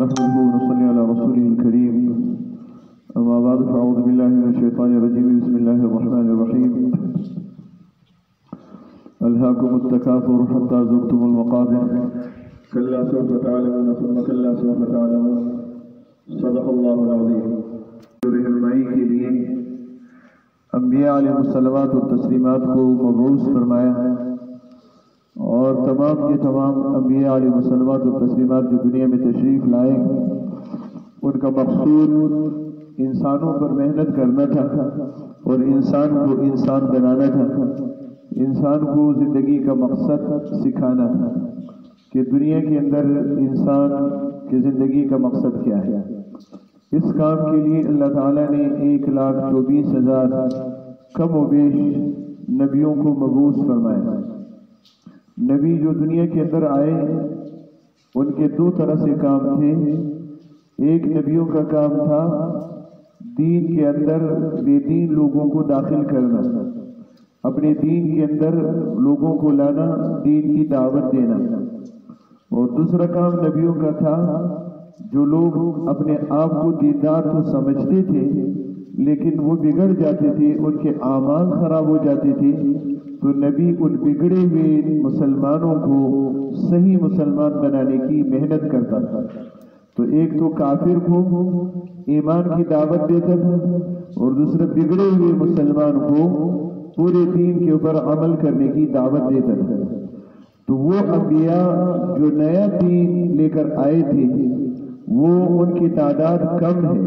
نحمده ونصلي على رسوله الكريم أما بعد فأعوذ بالله من الشيطان الرجيم بسم الله الرحمن الرحيم ألهاكم التكاثر حتى زرتم المقابر كلا سوف تعلمون ثم كلا سوف تعلمون صدق الله العظيم. رہنمائی کے لیے انبیاء علیہ الصلوات والتسلیمات کو مبعوث فرمایا ہے اور تمام کے تمام انبیاء علیہ الصلوات والتسلیمات جو دنیا میں تشریف لائے ان کا مقصود انسانوں پر محنت کرنا تھا اور انسان کو انسان بنانا تھا، انسان کو زندگی کا مقصد سکھانا تھا کہ دنیا کے اندر انسان کی زندگی کا مقصد کیا ہے۔ اس کام کے لیے اللہ تعالیٰ نے 1,24,000 کم و بیش نبیوں کو مبعوث فرمایا۔ نبی جو دنیا کے اندر آئے ان کے دو طرح سے کام تھے۔ ایک نبیوں کا کام تھا دین کے اندر بے دین لوگوں کو داخل کرنا، اپنے دین کے اندر لوگوں کو لانا، دین کی دعوت دینا۔ اور دوسرا کام نبیوں کا تھا جو لوگ اپنے آپ کو دیندار تو سمجھتے تھے لیکن وہ بگڑ جاتے تھے، ان کے اعمال خراب ہو جاتے تھے، تو نبی ان بگڑے ہوئے مسلمانوں کو صحیح مسلمان بنانے کی محنت کرتا تھا۔ تو ایک تو کافر کو ایمان کی دعوت دیتا تھا اور دوسرا بگڑے ہوئے مسلمان کو پورے دین کے اوپر عمل کرنے کی دعوت دیتا تھا۔ تو وہ انبیاء جو نیا دین لے کر آئے تھے وہ ان کی تعداد کم ہے،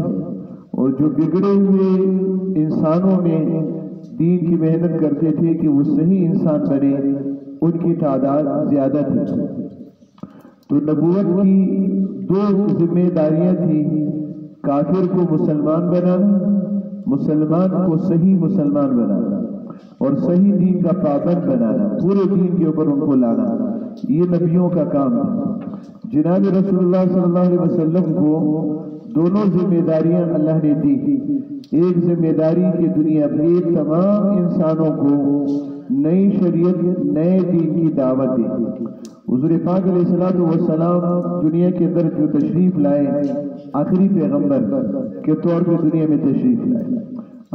اور جو بگڑے ہوئے انسانوں میں دین کی محنت کرتے تھے کہ وہ صحیح انسان بنے ان کی تعداد زیادہ تھی۔ تو نبوت کی دو ذمہ داریاں تھیں، کافر کو مسلمان بنانا، مسلمان کو صحیح مسلمان بنانا اور صحیح دین کا پابند بنانا، پورے دین کے اوپر ان کو لانا، یہ نبیوں کا کام تھا۔ جناب رسول اللہ صلی اللہ علیہ وسلم کو دونوں ذمہ داریاں اللہ نے دی۔ ایک ذمہ داری کہ دنیا کے تمام انسانوں کو نئی شریعت، نئے دین کی دعوت دی۔ حضور پاک علیہ السلام دنیا کے اندر جو تشریف لائے، آخری پیغمبر کے طور پہ دنیا میں تشریف لائے۔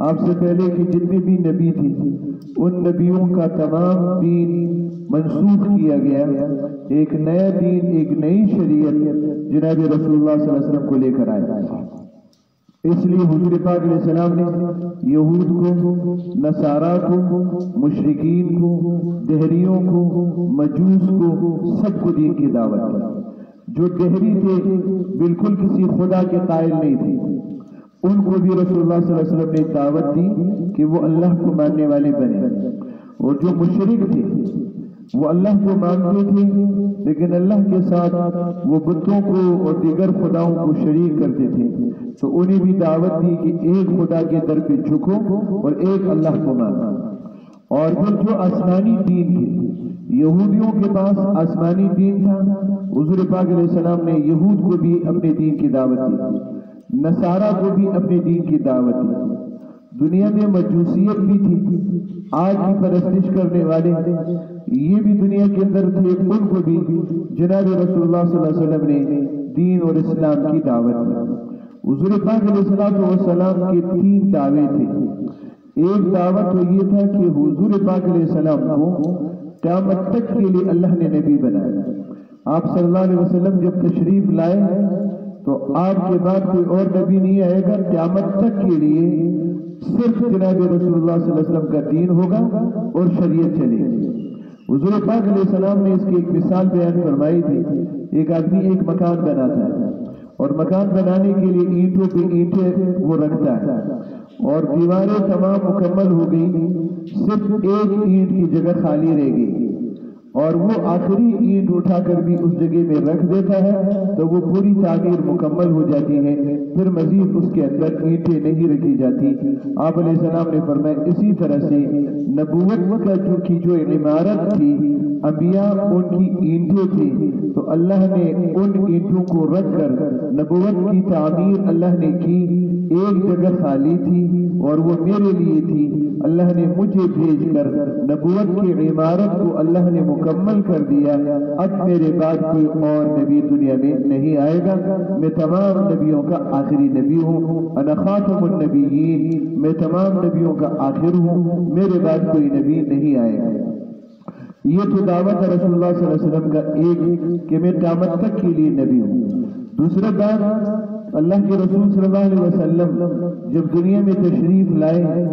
آپ سے پہلے کے جتنے بھی نبی تھے ان نبیوں کا تمام دین منسوخ کیا گیا، ایک نیا دین، ایک نئی شریعت جناب رسول اللہ صلی اللہ علیہ وسلم کو لے کر آیا۔ اس لیے حضور پاک علیہ السلام نے یہود کو، نصارہ کو، مشرکین کو، دہریوں کو، مجوس کو، سب کو دین کی دعوت دی۔ جو دہری تھے بالکل کسی خدا کے قائل نہیں تھے، ان کو بھی رسول اللہ صلی اللہ علیہ وسلم نے دعوت دی کہ وہ اللہ کو ماننے والے بنے۔ اور جو مشرک تھے وہ اللہ کو مانتے تھے لیکن اللہ کے ساتھ وہ بتوں کو اور دیگر خداؤں کو شریک کرتے تھے، تو انہیں بھی دعوت دی کہ ایک خدا کے در پہ جھکو اور ایک اللہ کو مانو۔ اور پھر جو آسمانی دین تھے، یہودیوں کے پاس آسمانی دین تھا، حضور پاک علیہ السلام نے یہود کو بھی اپنے دین کی دعوت دی، نصارہ کو بھی اپنے دین کی دعوت دی۔ دنیا میں مجوسیت بھی تھی، آگ کی پرستش کرنے والے یہ بھی دنیا کے اندر تھے، ان کو بھی جناب رسول اللہ صلی اللہ علیہ وسلم نے دین اور اسلام کی دعوت دی۔ حضور پاک علیہ السلام کے 3 دعوے تھے۔ ایک دعوت تو یہ تھا کہ حضور پاک علیہ السلام کو قیامت تک کے لیے اللہ نے نبی بنایا۔ آپ صلی اللہ علیہ وسلم جب تشریف لائے تو آپ کے بعد کوئی اور نبی نہیں آئے گا، قیامت تک کے لیے صرف جناب رسول اللہ صلی اللہ علیہ وسلم کا دین ہوگا اور شریعت چلے گی۔ حضور پاک علیہ السلام نے اس کی ایک مثال بیان فرمائی تھی۔ ایک آدمی ایک مکان بناتا ہے اور مکان بنانے کے لیے اینٹوں پہ اینٹیں وہ رکھتا ہے اور دیواریں تمام مکمل ہو گئی، صرف ایک اینٹ کی جگہ خالی رہ گئی اور وہ آخری اینٹ اٹھا کر بھی اس جگہ میں رکھ دیتا ہے تو وہ پوری تعمیر مکمل ہو جاتی ہے، پھر مزید اس کے اندر اینٹیں نہیں رکھی جاتی۔ آپ علیہ السلام نے فرمایا اسی طرح سے نبوت کا جو عمارت تھی، انبیاء ان کی اینٹیں تھی، تو اللہ نے ان اینٹوں کو رکھ کر نبوت کی تعمیر اللہ نے کی، ایک جگہ خالی تھی اور وہ میرے لیے تھی، اللہ نے مجھے بھیج کر نبوت کی عمارت کو اللہ نے مکمل کر دیا۔ اب میرے بعد کوئی اور نبی دنیا میں نہیں آئے گا، میں تمام نبیوں کا آخری نبی ہوں، انا خاتم النبیین، میں تمام نبیوں کا آخر ہوں، میرے بعد کوئی نبی نہیں آئے گا۔ یہ تو دعوت ہے رسول اللہ صلی اللہ علیہ وسلم کا ایک کہ میں قیامت تک کے لیے نبی ہوں۔ دوسرا بات، اللہ کے رسول صلی اللہ علیہ وسلم جب دنیا میں تشریف لائے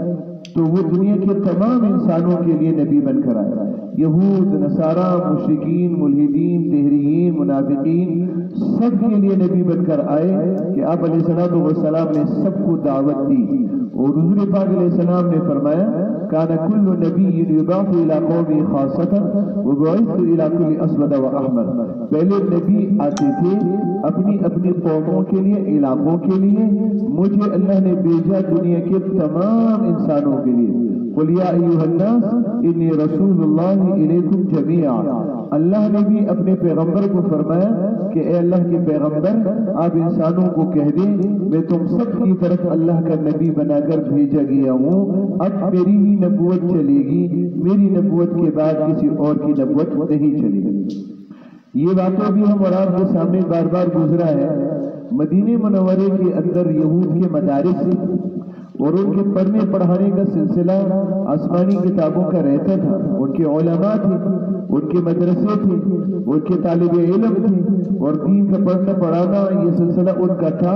تو وہ دنیا کے تمام انسانوں کے لیے نبی بن کر آئے، یہود، نصارہ، مشرکین، ملحدین، طہریین، منافقین، سب کے لیے نبی بن کر آئے کہ آپ علیہ السلام نے سب کو دعوت دی۔ اور حضور پاک علیہ السلام نے فرمایا کان کل نبی یبعث الی قومه خاصۃ وبعثت الی کل اسود واحمر، پہلے نبی آتے تھے اپنی اپنی قوموں کے لیے، علاقوں کے لیے، مجھے اللہ نے بھیجا دنیا کے تمام انسانوں کے لیے۔ قل یا ایھا الناس انی رسول اللہ الیکم جمیعا، اللہ نے بھی اپنے پیغمبر کو فرمایا کہ اے اللہ کے پیغمبر آپ انسانوں کو کہہ دیں میں تم سب کی طرف اللہ کا نبی بنا کر بھیجا گیا ہوں، اب میری ہی نبوت چلے گی، میری نبوت کے بعد کسی اور کی نبوت نہیں چلے گی۔ یہ باتیں بھی ہم اور آپ کے سامنے بار بار گزرا ہے۔ مدینہ منورے کے اندر یہود کے مدارس اور ان کے پڑھنے پڑھانے کا سلسلہ آسمانی کتابوں کا رہتا تھا، ان کے علماء تھے، ان کے مدرسے تھے، ان کے طالب علم تھے، اور دین کا پڑھنا پڑھانا یہ سلسلہ ان کا تھا۔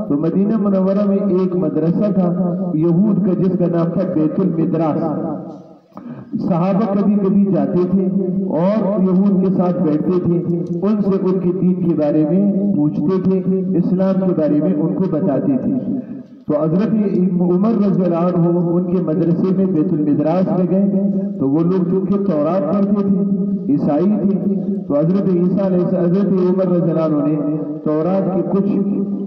تو مدینہ منورہ میں ایک مدرسہ تھا یہود کا جس کا نام تھا بیت المدراس۔ صحابہ کبھی کبھی جاتے تھے اور یہود کے ساتھ بیٹھتے تھے، ان سے ان کے دین کے بارے میں پوچھتے تھے، اسلام کے بارے میں ان کو بتاتے تھے۔ تو حضرت عمر رضی اللہ عنہ ان کے مدرسے میں بیت المدراس میں گئے تو وہ لوگ جو کہ تورات پڑھتے تھے، عیسائی تھے، تو حضرت عمر رضی اللہ عنہ نے تورات کے کچھ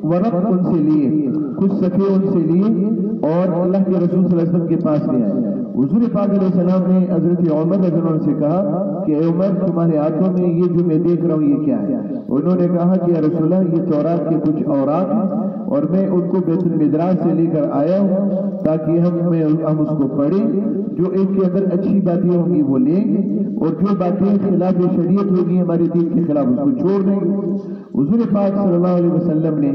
ورق ان سے لیے، کچھ صفحے ان سے لیے اور اللہ کے رسول صلی اللہ علیہ وسلم کے پاس لے آئے۔ حضور پاک علیہ السلام نے حضرت عمر رضی اللہ عنہ سے کہا کہ اے عمر تمہارے ہاتھوں میں یہ جو میں دیکھ رہا ہوں یہ کیا ہے؟ انہوں نے کہا کہ یا رسول اللہ یہ تورات کے کچھ اوراق ہیں اور میں ان کو بیت المدراس سے لے کر آیا ہوں تاکہ ہم اس کو پڑھیں، جو ان کے اندر اچھی باتیں ہوں گی وہ لیں گے اور جو باتیں خلاف شریعت ہوگی ہمارے دین کے خلاف اس کو چھوڑ دیں گے۔ حضور پاک صلی اللہ علیہ وسلم نے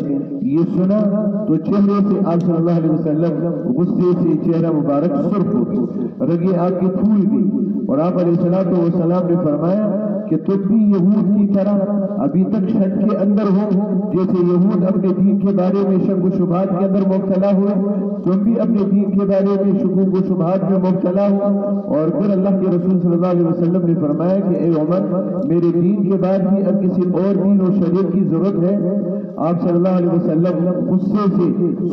یہ سنا تو چہرے سے آپ صلی اللہ علیہ وسلم غصے سے چہرہ مبارک سرخ ہو گئی، رگیں آپ کی پھول گئی، اور آپ علیہ السلام نے فرمایا کہ تم بھی یہود کی طرح ابھی تک شک کے اندر ہو، جیسے یہود اپنے دین کے بارے میں شک و شبہات کے اندر مبتلا ہوئے، تم بھی اپنے دین کے بارے میں شکوک و شبہات میں مبتلا ہو۔ اور پھر اللہ کے رسول صلی اللہ علیہ وسلم نے فرمایا کہ اے عمر میرے دین کے بعد بھی اب کسی اور دین اور شریعت کی ضرورت ہے؟ آپ صلی اللہ علیہ وسلم غصے سے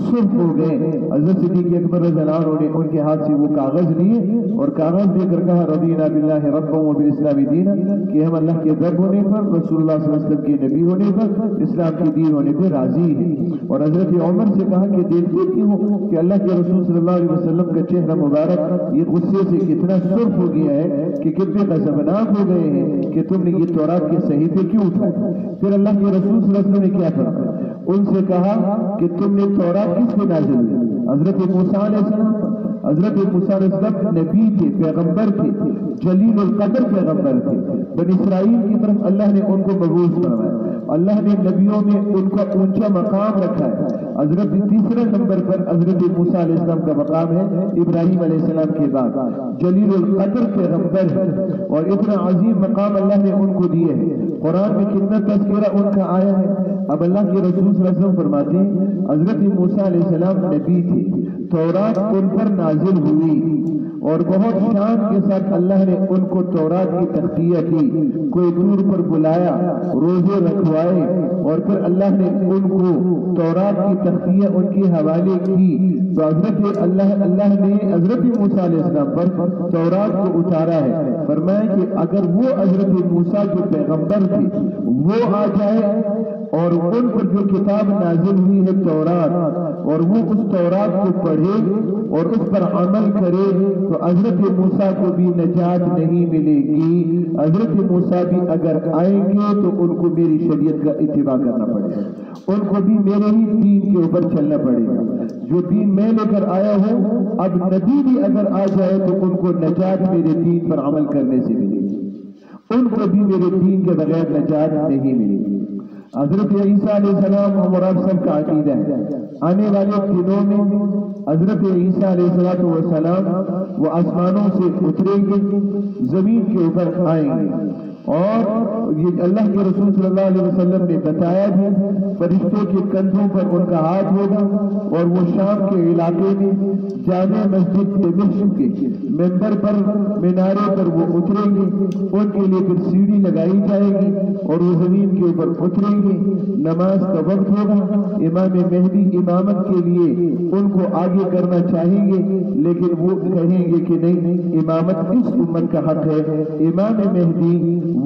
سرخ ہو گئے۔ حضرت صدیق اکبر رضی اللہ عنہ نے ان کے ہاتھ سے وہ کاغذ لیے اور کاغذ دے کر کہا رضینا باللہ ربا وبالاسلام دینا، کہ ہم اللہ کے رب ہونے پر، رسول اللہ صلی اللہ علیہ وسلم کے نبی ہونے پر، اسلام کے دین ہونے پر راضی ہیں۔ اور حضرت عمر سے کہا کہ دیکھتے کیوں کہ اللہ کے رسول صلی اللہ علیہ وسلم کا چہرہ مبارک یہ غصے سے کتنا سرخ ہو گیا ہے کہ کتنے غضبناک ہو گئے ہیں کہ تم نے یہ تورات کے صحیفے کیوں اٹھائے؟ پھر اللہ کے رسول صلی اللہ علیہ وسلم نے کیا فرمایا؟ ان سے کہا کہ تم نے تورات کس پہ نازل ہوئی؟ حضرت موسیٰ علیہ السلام۔ حضرت موسیٰ علیہ السلام نبی تھے، پیغمبر تھے، جلیل القدر پیغمبر تھے، بنی اسرائیل کی طرف اللہ نے ان کو مبعوث فرمایا، اللہ نے نبیوں میں ان کا اونچا مقام رکھا ہے۔ حضرت تیسرے نمبر پر حضرت موسیٰ علیہ السلام کا مقام ہے ابراہیم علیہ السلام کے بعد، جلیل القدر پیغمبر ہے اور اتنا عظیم مقام اللہ نے ان کو دیے ہے۔ قرآن میں کتنا تذکرہ ان کا آیا ہے۔ اب اللہ کے رسول صلی اللہ علیہ وسلم فرماتے ہیں حضرت موسیٰ علیہ السلام نبی تھے، تورات ان پر نازل ہوئی اور بہت شان کے ساتھ اللہ نے ان کو تورات کی تختیہ کی، کوئی دور پر بلایا، روزے رکھوائے اور پھر اللہ نے ان کو تورات کی تختیہ ان کے حوالے کی۔ تو حضرت اللہ نے حضرت موسیٰ علیہ السلام پر تورات کو اتارا ہے۔ فرمایا کہ اگر وہ حضرت موسیٰ جو پیغمبر تھے وہ آ جائے اور ان پر جو کتاب نازل ہوئی ہے تورات اور وہ اس تورات کو پڑھے پڑھے اور اس پر عمل کرے تو حضرت موسیٰ کو بھی نجات نہیں ملے گی۔ حضرت موسیٰ بھی اگر آئیں گے تو ان کو میری شریعت کا اتباع کرنا پڑے گا، ان کو بھی میرے ہی دین کے اوپر چلنا پڑے گا۔ جو دین میں لے کر آیا ہوں، اب نبی بھی اگر آ جائے تو ان کو نجات میرے دین پر عمل کرنے سے ملے گی، ان کو بھی میرے دین کے بغیر نجات نہیں ملے گی۔ حضرت عیسیٰ علیہ السلام اور آپ سب کا عقیدہ ہے آنے والے دنوں میں حضرت عیسیٰ علیہ السلام وہ آسمانوں سے اتریں گے، زمین کے اوپر آئیں گے، اور یہ اللہ کے رسول صلی اللہ علیہ وسلم نے بتایا بھی، فرشتوں کے کندھوں پر ان کا ہاتھ ہوگا اور وہ شام کے علاقے میں جامع مسجد دمشق کے ممبر پر مینارے پر وہ اتریں گے، ان کے لیے پھر سیڑھی لگائی جائے گی اور وہ زمین کے اوپر اتریں گے۔ نماز کا وقت ہوگا، امام مہدی امامت کے لیے ان کو آگے کرنا چاہیں گے، لیکن وہ کہیں گے کہ نہیں، امامت اس امت کا حق ہے۔ امام مہدی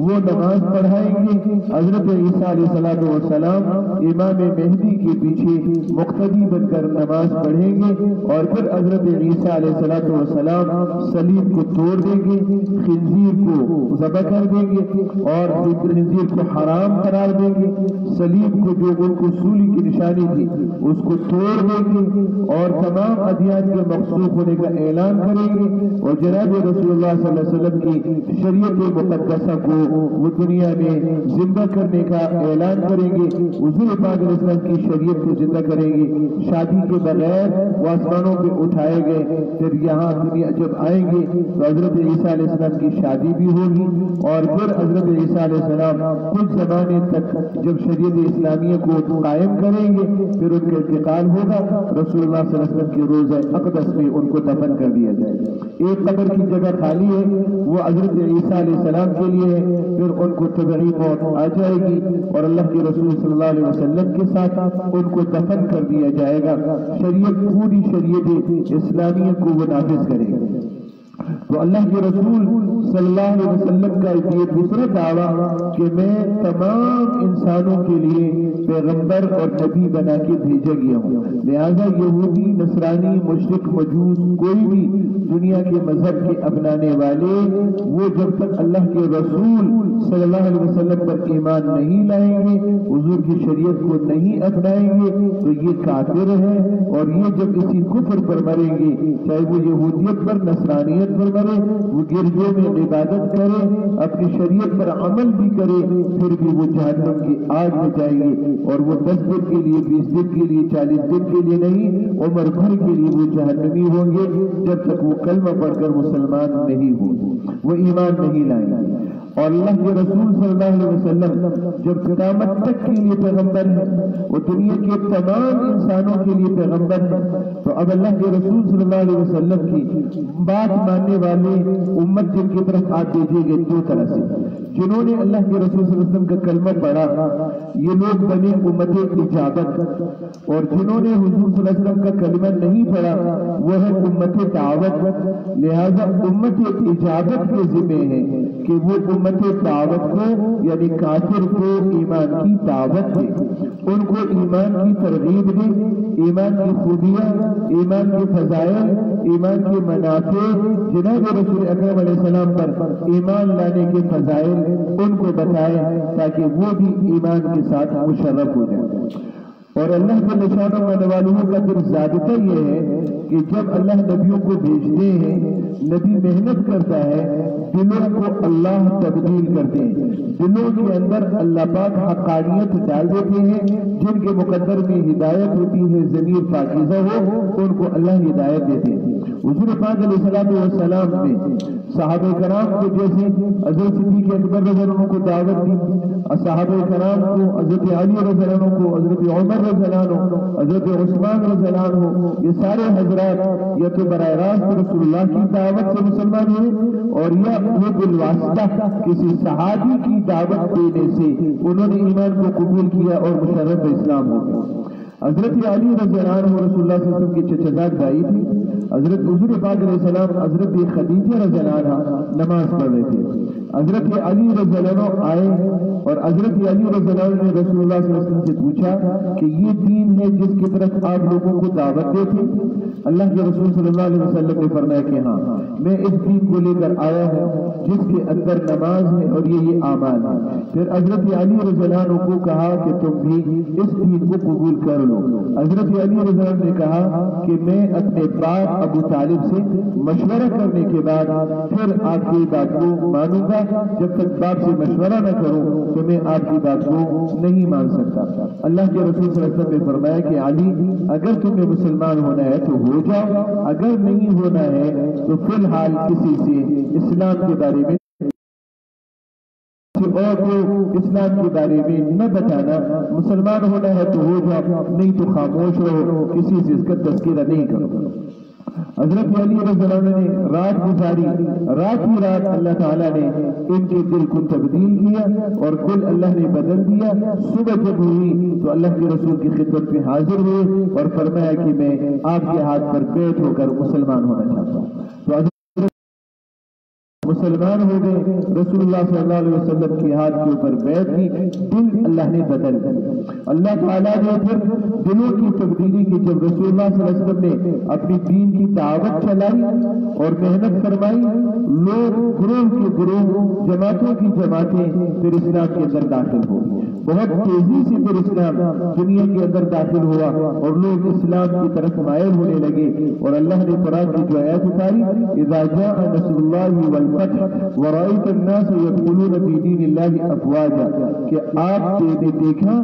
وہ نماز پڑھائیں گے، حضرت عیسیٰ علیہ السلام امام مہدی کے پیچھے مقتدی بن کر نماز پڑھیں گے، اور پھر حضرت عیسیٰ علیہ السلام صلیب کو توڑ دیں گے، خنزیر کو ذبح کر دیں گے اور خنزیر کو حرام قرار دیں گے، صلیب کو جو ان کو سولی کی نشانی تھی اس کو توڑ دیں گے اور تمام ادیان کے منسوخ ہونے کا اعلان کریں گے، اور جناب رسول اللہ صلی اللہ علیہ وسلم کی شریعت مقدسہ کو وہ دنیا میں زندہ کرنے کا اعلان کریں گے، حضور پاک علیہ السلام کی شریعت کو زندہ کریں گے۔ شادی کے بغیر وہ آسمانوں پہ اٹھائے گئے، پھر یہاں دنیا جب آئیں گے تو حضرت عیسیٰ علیہ السلام کی شادی بھی ہوگی، اور پھر حضرت عیسیٰ علیہ السلام کچھ زمانے تک جب شریعت اسلامیہ کو قائم کریں گے، پھر ان کا انتقال ہوگا، رسول اللہ صلی اللہ علیہ وسلم کے روضہ اقدس میں ان کو دفن کر دیا جائے گا۔ ایک قبر کی جگہ خالی ہے، وہ حضرت عیسیٰ علیہ السلام کے لیے ہے، پھر ان کو طبعی موت آ جائے گی اور اللہ کے رسول صلی اللہ علیہ وسلم کے ساتھ ان کو دفن کر دیا جائے گا۔ شریعت پوری شریعت اسلامیہ کو وہ نافذ کرے گا۔ تو اللہ کے رسول صلی اللہ علیہ وسلم کا یہ دوسرا دعویٰ کہ میں تمام انسانوں کے لیے پیغمبر اور نبی بنا کے بھیجا گیا ہوں، لہذا یہودی، نصرانی، مشرک، مجوس، کوئی بھی دنیا کے مذہب کے اپنانے والے، وہ جب تک اللہ کے رسول صلی اللہ علیہ وسلم پر ایمان نہیں لائیں گے، حضور کی شریعت کو نہیں اپنائیں گے، تو یہ کافر ہے، اور یہ جب اسی کفر پر مریں گے، چاہے وہ یہودیت پر، نصرانیت پر مرے، وہ گرجوں میں عبادت کرے، اپنی شریعت پر عمل بھی کرے، پھر بھی وہ جہنم کی آگ میں جائیں گے، اور وہ 10 دن کے لیے، 20 دن کے لیے، 40 دن کے لیے نہیں، عمر بھر کے لیے وہ جہنمی ہوں گے، جب تک وہ کلمہ پڑھ کر مسلمان نہیں ہوں گے، وہ ایمان نہیں لائیں گے۔ اور اللہ کے رسول صلی اللہ علیہ وسلم جب قیامت تک کے لیے پیغمبر ہے، وہ دنیا کے تمام انسانوں کے لیے پیغمبر ہے، تو اب اللہ کے رسول صلی اللہ علیہ وسلم کی بات ماننے والے امت جن کی طرف آپ دیجیے گے دو طرح سے، جنہوں نے اللہ کے رسول صلی اللہ علیہ وسلم کا کلمہ پڑھا، یہ لوگ بنے امت اجابت، اور جنہوں نے حضور صلی اللہ علیہ وسلم کا کلمہ نہیں پڑھا وہ ہے امت دعوت۔ لہذا امت اجابت کے ذمہ ہے کہ وہ امت دعوت کو، یعنی کافر کو ایمان کی دعوت دے، ان کو ایمان کی ترغیب دے، ایمان کی خوبیاں، ایمان کے فضائل، ایمان کے منافع، جناب رسول اکرم علیہ السلام پر ایمان لانے کے فضائل ان کو بتائے، تاکہ وہ بھی ایمان کے ساتھ مشرف ہو جائے۔ اور اللہ کے نشانوں میں والوں کا پھر ضابطہ یہ ہے کہ جب اللہ نبیوں کو بھیجتے ہیں، نبی محنت کرتا ہے، دلوں کو اللہ تبدیل کرتے ہیں، دلوں کے اندر اللہ پاک حقانیت ڈال دیتے ہیں، جن کے مقدر میں ہدایت ہوتی ہے، ضمیر پاکیزہ ہو، ان کو اللہ ہدایت دیتے ہیں۔ حضور پاک علیہ السلام نے صحابہ کرام کو جیسے حضرت صدیق اکبر رضی اللہ عنہ کو دعوت دی، صحابہ کرام کو، حضرت علی رضی اللہ عنہ کو، حضرت عمر رضی اللہ عنہ، حضرت عثمان رضی اللہ عنہ، یہ سارے حضرات یا تو براہ راست رسول اللہ کی دعوت سے مسلمان ہوئے، اور یا وہ بالواسطہ کسی صحابی کی دعوت دینے سے انہوں نے ایمان کو قبول کیا اور مشرف اسلام ہو گئے۔ حضرت علی رضی اللہ عنہ رسول اللہ صلی اللہ علیہ وسلم کی چچزاد بھائی تھی، حضرت حضور پاک علیہ السلام حضرت خدیجہ رضی اللہ عنہ نماز پڑھ رہے تھے، حضرت علی رضی اللہ عنہ آئے اور حضرت علی رضی اللہ عنہ نے رسول اللہ صلی اللہ علیہ وسلم سے پوچھا کہ یہ دین ہے جس کی طرف آپ لوگوں کو دعوت دیتے؟ اللہ کے رسول صلی اللہ علیہ وسلم نے فرمایا کہ ہاں، میں اس دین کو لے کر آیا ہوں جس کے اندر نماز ہے اور یہ اعمال ہے۔ پھر حضرت علی رضی اللہ عنہ کو کہا کہ تم بھی اس دین کو قبول کر لو۔ حضرت علی رضی اللہ عنہ نے کہا کہ میں اپنے باپ ابو طالب سے مشورہ کرنے کے بعد پھر آپ کی بات کو مانوں گا، جب تک باپ سے مشورہ نہ کروں تو میں آپ کی بات کو نہیں مان سکتا۔ اللہ کے رسول صلی اللہ علیہ وسلم نے فرمایا کہ علی، اگر تمہیں مسلمان ہونا ہے تو ہو جاؤ، اگر نہیں ہونا ہے تو فی الحال کسی سے اسلام کے بارے میں اور کو اسلام کے بارے میں نہ بتانا۔ مسلمان ہونا ہے تو ہو جاؤ، نہیں تو خاموش رہو، کسی سے اس کا تذکرہ نہیں کرو۔ حضرت علی رضی اللہ عنہ نے رات گزاری، رات ہی رات اللہ تعالیٰ نے ان کے دل کو تبدیل کیا اور دل اللہ نے بدل دیا۔ صبح جب ہوئی تو اللہ کے رسول کی خدمت میں حاضر ہوئے اور فرمایا کہ میں آپ کے ہاتھ پر بیعت ہو کر مسلمان ہونا چاہتا ہوں۔ تو مسلمان ہو گئے، رسول اللہ صلی اللہ علیہ وسلم کے ہاتھ کے اوپر بیعت کی، دل اللہ نے بدل دیا۔ اللہ تعالیٰ نے پھر دلوں کی تبدیلی کی۔ جب رسول اللہ صلی اللہ علیہ وسلم نے اپنی دین کی دعوت چلائی اور محنت فرمائی، لوگ گروہ کے گروہ، جماعتوں کی جماعتیں پھر اسلام کے اندر داخل ہو، بہت تیزی سے پھر اسلام دنیا کے اندر داخل ہوا اور لوگ اسلام کی طرف مائل ہونے لگے۔ اور اللہ نے قرآن کی جو آیت اتاری، اذا جاء نصر اللہ والفتح ورأيت الناس يدخلون في دين الله افواجا، کہ آپ نے دیکھا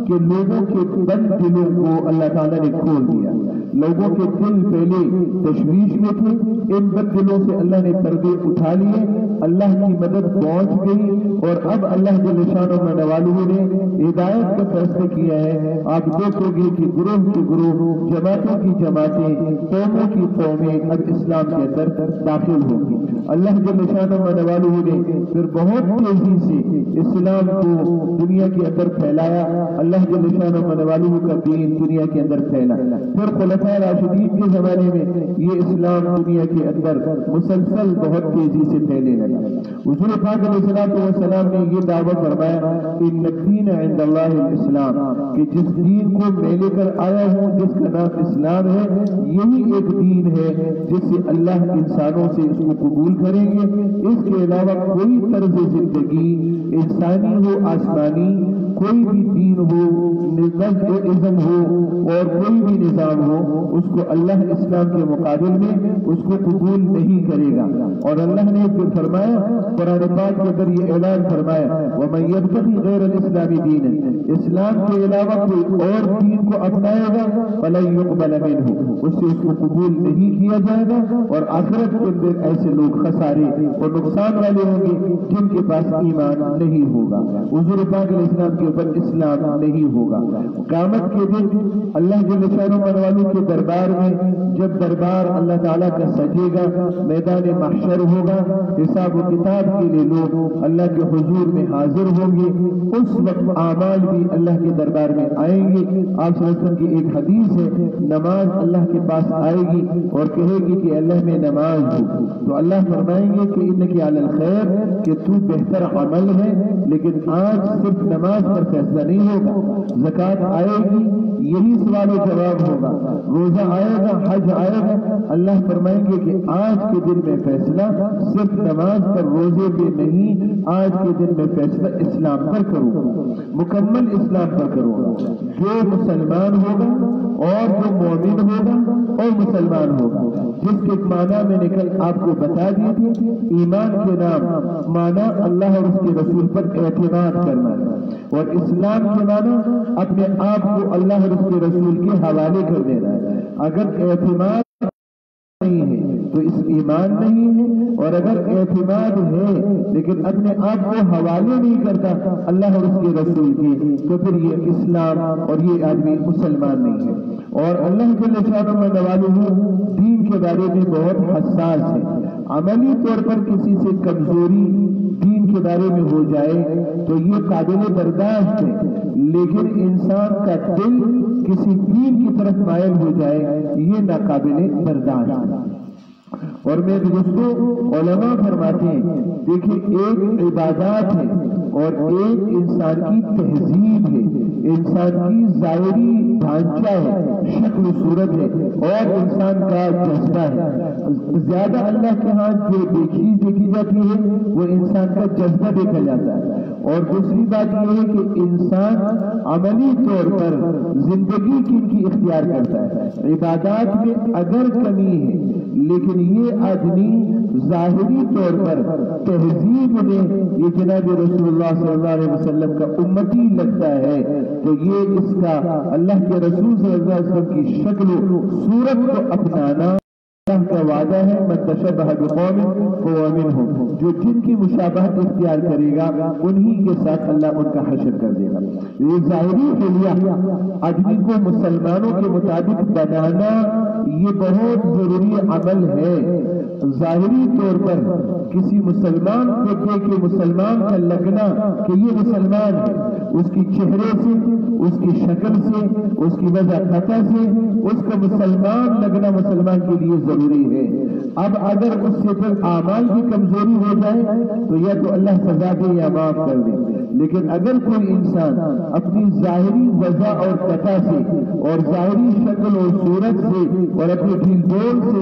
کہ لوگوں کے بند دلوں کو اللہ تعالیٰ نے کھول دیا۔ لوگوں کے دل پہلے تشویش میں تھے، ان بند دلوں سے اللہ نے پردے اٹھا لیے، اللہ کی مدد پہنچ گئی اور اب اللہ جل شانہ والوں نے ہدایت کا فیصلہ کیا ہے۔ آپ دیکھو گے کہ گروہ کے گروہ، جماعتوں کی جماعتیں، قوموں کی قومیں اب اسلام کے اندر داخل ہوگی۔ اللہ جل شانہ والوں نے پھر بہت تیزی سے اسلام کو دنیا کے اندر پھیلایا۔ اللہ جل شانہ والوں کا دین دنیا کے اندر پھیلا۔ پھر خلفائے راشدین کے زمانے میں یہ اسلام دنیا کے اندر مسلسل بہت تیزی سے پھیلنے لگا۔ حضور پاک علیہ السلام نے یہ دعوت فرمایا، ان الدین عند اللہ الاسلام، کہ جس دین کو میں لے کر آیا ہوں جس کا نام اسلام ہے، یہی ایک دین ہے جس سے اللہ انسانوں سے اس کو قبول کریں گے۔ اس کے علاوہ کوئی طرز زندگی انسانی ہو، آسمانی، کوئی بھی دین ہو، ازم ہو اور کوئی بھی نظام ہو، اس کو اللہ اسلام کے مقابل میں اس کو قبول نہیں کرے گا۔ اور اللہ نے پھر فرمایا قرآن پاک کے اندر یہ اعلان فرمایا، وَمَن يَبْتَغِ غَيْرَ الْإِسْلَامِ دِينًا، اسلام کے علاوہ کوئی اور دین کو اپنائے گا فَلَن يُقْبَلَ مِنْهُ، اس سے اس کو قبول نہیں کیا جائے گا۔ اور آخرت کے اندر ایسے لوگ خسارے اور نقصان والے ہوں گے جن کے پاس ایمان نہیں ہوگا، حضور پاک علیہ السلام کے اوپر اسلام نہیں ہوگا۔ قیامت کے دن اللہ جل شانہ والوں کے دربار میں جب دربار اللہ تعالیٰ کا سجے گا، میدان محشر ہوگا، حساب و کتاب کے لیے لوگ اللہ کے حضور میں حاضر ہوں گے، اس وقت اعمال بھی اللہ کے دربار میں آئیں گے۔ آپ صلی اللہ علیہ وسلم کی ایک حدیث ہے، نماز اللہ کے پاس آئے گی اور کہے گی کہ اللہ میں نماز ہوں، تو اللہ فرمائیں گے کہ انک علی الخیر، کہ تو بہتر عمل ہے، لیکن آج صرف نماز پر فیصلہ نہیں ہوگا، زکوٰۃ آئے گی، یہی سوال و جواب ہوگا، روزہ آئے گا، حج آئے گا۔ اللہ فرمائیں گے کہ آج کے دن میں فیصلہ صرف نماز پر، روزے پہ نہیں، آج کے دن میں فیصلہ اسلام پر کروں، مکمل اسلام پر کروں۔ جو مسلمان ہوگا اور جو مومن ہوگا اور مسلمان ہوگا، جس کے معنی میں نے کل آپ کو بتا دیے تھے، ایمان کے نام معنی اللہ اور اس کے رسول پر اعتماد کرنا ہے، اور اسلام کے معنی اپنے آپ کو اللہ اور اس کے رسول کے حوالے کر دینا ہے۔ اگر اعتماد نہیں ہے تو اس ایمان نہیں ہے، اور اگر اعتماد ہے لیکن اپنے آپ کو حوالے نہیں کرتا اللہ اور اس کے رسول کے، تو پھر یہ اسلام اور یہ آدمی مسلمان نہیں ہے۔ اور اللہ جل شانہ والہ دین کے بارے میں بہت حساس ہے۔ عملی طور پر کسی سے کمزوری دین کے بارے میں ہو جائے تو یہ قابل برداشت ہے، لیکن انسان کا دل کسی دین کی طرف مائل ہو جائے یہ ناقابل برداشت ہے۔ اور میرے دوستوں علماء فرماتے ہیں دیکھیں ایک عبادات ہے اور ایک انسان کی تہذیب ہے، انسان کی ظاہری ڈھانچہ ہے، شکل و صورت ہے اور انسان کا جذبہ ہے۔ زیادہ اللہ کے ہاں جو دیکھی جاتی ہے وہ انسان کا جذبہ دیکھا جاتا ہے، اور دوسری بات یہ ہے کہ انسان عملی طور پر زندگی کی اختیار کرتا ہے۔ عبادات میں اگر کمی ہے لیکن یہ آدمی ظاہری طور پر تہذیب میں یہ جناب رسول اللہ صلی اللہ علیہ وسلم کا امتی لگتا ہے تو یہ اس کا اللہ کے رسول صلی اللہ علیہ وسلم کی شکل و صورت کو اپنانا اللہ کا وعدہ ہے، من تشبہ بقوم فہو منہم، جو جن کی مشابہت اختیار کرے گا انہی کے ساتھ اللہ ان کا حشر کر دے گا۔ یہ ظاہری حلیہ آدمی کو مسلمانوں کے مطابق بنانا یہ بہت ضروری عمل ہے۔ ظاہری طور پر کسی مسلمان کو دیکھ کے مسلمان کا لگنا کہ یہ مسلمان ہے، اس کی چہرے سے، اس کی شکل سے، اس کی وضاحت سے اس کا مسلمان لگنا مسلمان کے لیے ضروری ہے۔ اب اگر اس سے پھر اعمال کی کمزوری ہو جائے تو یا تو اللہ سزا دے یا معاف کر دے، لیکن اگر کوئی انسان اپنی ظاہری وضع اور قطع سے اور ظاہری شکل اور صورت سے اور اپنے ڈھیل ڈول سے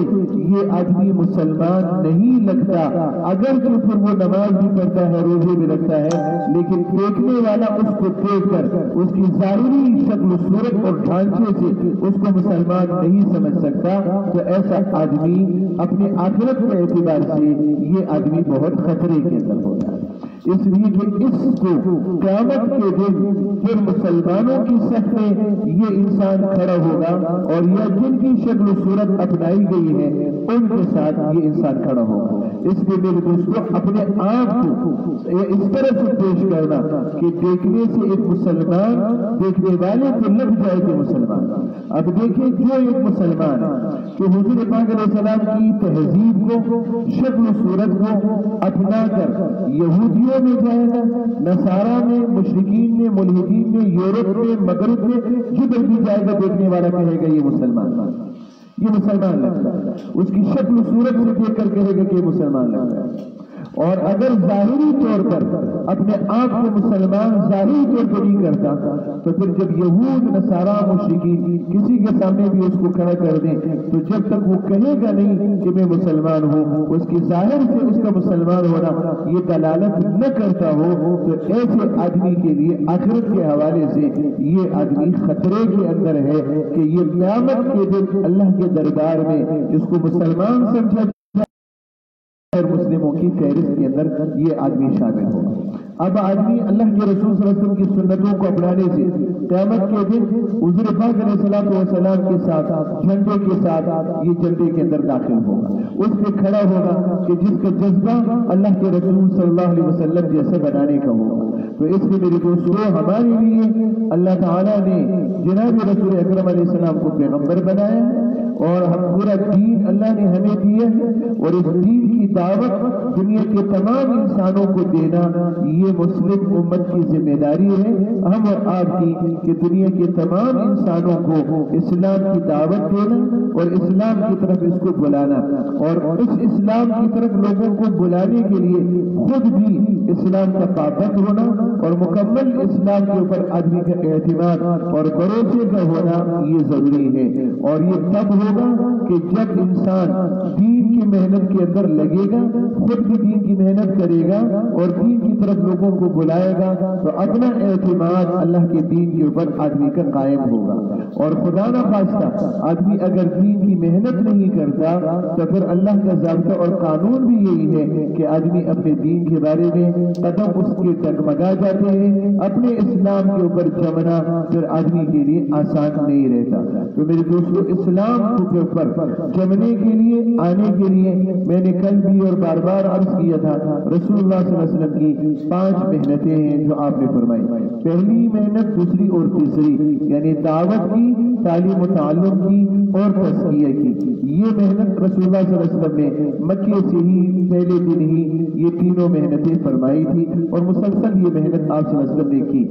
یہ آدمی مسلمان نہیں لگتا، اگر تو پھر وہ نماز بھی پڑھتا ہے، روزے بھی رکھتا ہے، لیکن دیکھنے والا اس کو دیکھ کر اس کی ظاہری شکل و صورت اور ڈھانچے سے اس کو مسلمان نہیں سمجھ سکتا، تو ایسا آدمی اپنے آخرت کے اعتبار سے یہ آدمی بہت خطرے کے اندر ہوتا ہے۔ اس لیے کہ اس کو قیامت کے دن پھر مسلمانوں کی صف میں یہ انسان کھڑا ہوگا اور یہ جن کی شکل و صورت اپنائی گئی ہے ان کے ساتھ یہ انسان کھڑا ہوگا۔ اس لیے میرے دوستوں اپنے آپ کو اس طرح سے پیش کرنا کہ دیکھنے سے ایک مسلمان دیکھنے والے کو لگ جائے کہ مسلمان۔ اب دیکھیں جو ایک مسلمان کہ حضور پاک علیہ السلام کی تہذیب کو، شکل و صورت کو اپنا کر یہودیوں میں جائے گا، نصارہ میں، مشرکین میں، ملحدین میں، یورپ میں، مغرب میں، جدھر بھی جائے گا دیکھنے والا کہے گا یہ مسلمان لگتا ہے، اس کی شکل و صورت سے دیکھ کر کہے گا کہ یہ مسلمان لگتا ہے۔ اور اگر ظاہری طور پر اپنے آپ کو مسلمان ظاہری طور پر نہیں کرتا تو پھر جب یہود، نصارہ، مشرکین کسی کے سامنے بھی اس کو کھڑا کر دیں تو جب تک وہ کہے گا نہیں کہ میں مسلمان ہوں، اس کی ظاہر سے اس کا مسلمان ہونا یہ دلالت نہ کرتا ہو، تو ایسے آدمی کے لیے آخرت کے حوالے سے یہ آدمی خطرے کے اندر ہے کہ یہ قیامت کے دن اللہ کے دربار میں جس کو مسلمان سمجھا اور مسلموں کی فہرست کے اندر یہ آدمی شامل ہوگا۔ اب آدمی اللہ کے رسول صلی اللہ علیہ وسلم کی سنتوں کو اپنانے سے قیامت کے دن حضور پاک علیہ السلام کے ساتھ جھنڈے کے ساتھ یہ جھنڈے کے اندر داخل ہوگا، اس پہ کھڑا ہوگا کہ جس کا جذبہ اللہ کے رسول صلی اللہ علیہ وسلم جیسے بنانے کا ہوگا۔ تو اس میں میرے دوستوں ہمارے لیے اللہ تعالیٰ نے جناب رسول اکرم علیہ السلام کو پیغمبر بنایا اور ہم پورا دین اللہ نے ہمیں دیا ہے، اور اس دین کی دعوت دنیا کے تمام انسانوں کو دینا یہ مسلم امت کی ذمہ داری ہے، ہم اور آپ کی، کہ دنیا کے تمام انسانوں کو اسلام کی دعوت دینا اور اسلام کی طرف اس کو بلانا، اور اس اسلام کی طرف لوگوں کو بلانے کے لیے خود بھی اسلام کا پابند ہونا اور مکمل اسلام کے اوپر آدمی کا اعتماد اور بھروسے کا ہونا یہ ضروری ہے۔ اور یہ تب ہوگا کہ جب انسان دین کی محنت کے اندر لگے گا، خود بھی دین کی محنت کرے گا اور دین کی طرف لوگوں کو بلائے گا، تو اپنا اعتماد اللہ کے دین کے اوپر آدمی کا قائم ہوگا۔ اور خدا نہ خواستہ آدمی اگر دین کی محنت نہیں کرتا تو پھر اللہ کا ضابطہ اور قانون بھی یہی ہے کہ آدمی اپنے دین کے بارے میں قدم اس کے ڈگمگا جاتے ہیں، اپنے اسلام کے اوپر جمنا پھر آدمی کے لیے آسان نہیں رہتا۔ تو میرے دوستو اسلام کے اوپر جمنے کے لیے، آنے کے لیے میں نے کل بھی اور بار بار عرض کیا تھا رسول اللہ صلی اللہ علیہ وسلم کی 5 محنتیں ہیں جو آپ نے فرمائی. پہلی محنت، دوسری اور تیسری، یعنی دعوت کی، تعلیم و تعلم کی اور تزکیہ کی. یہ محنت رسول اللہ صلی اللہ علیہ وسلم نے مکے سے ہی پہلے دن ہی یہ تینوں محنتیں فرمائی تھی اور مسلسل یہ محنت آپ صلی اللہ علیہ وسلم نے کی.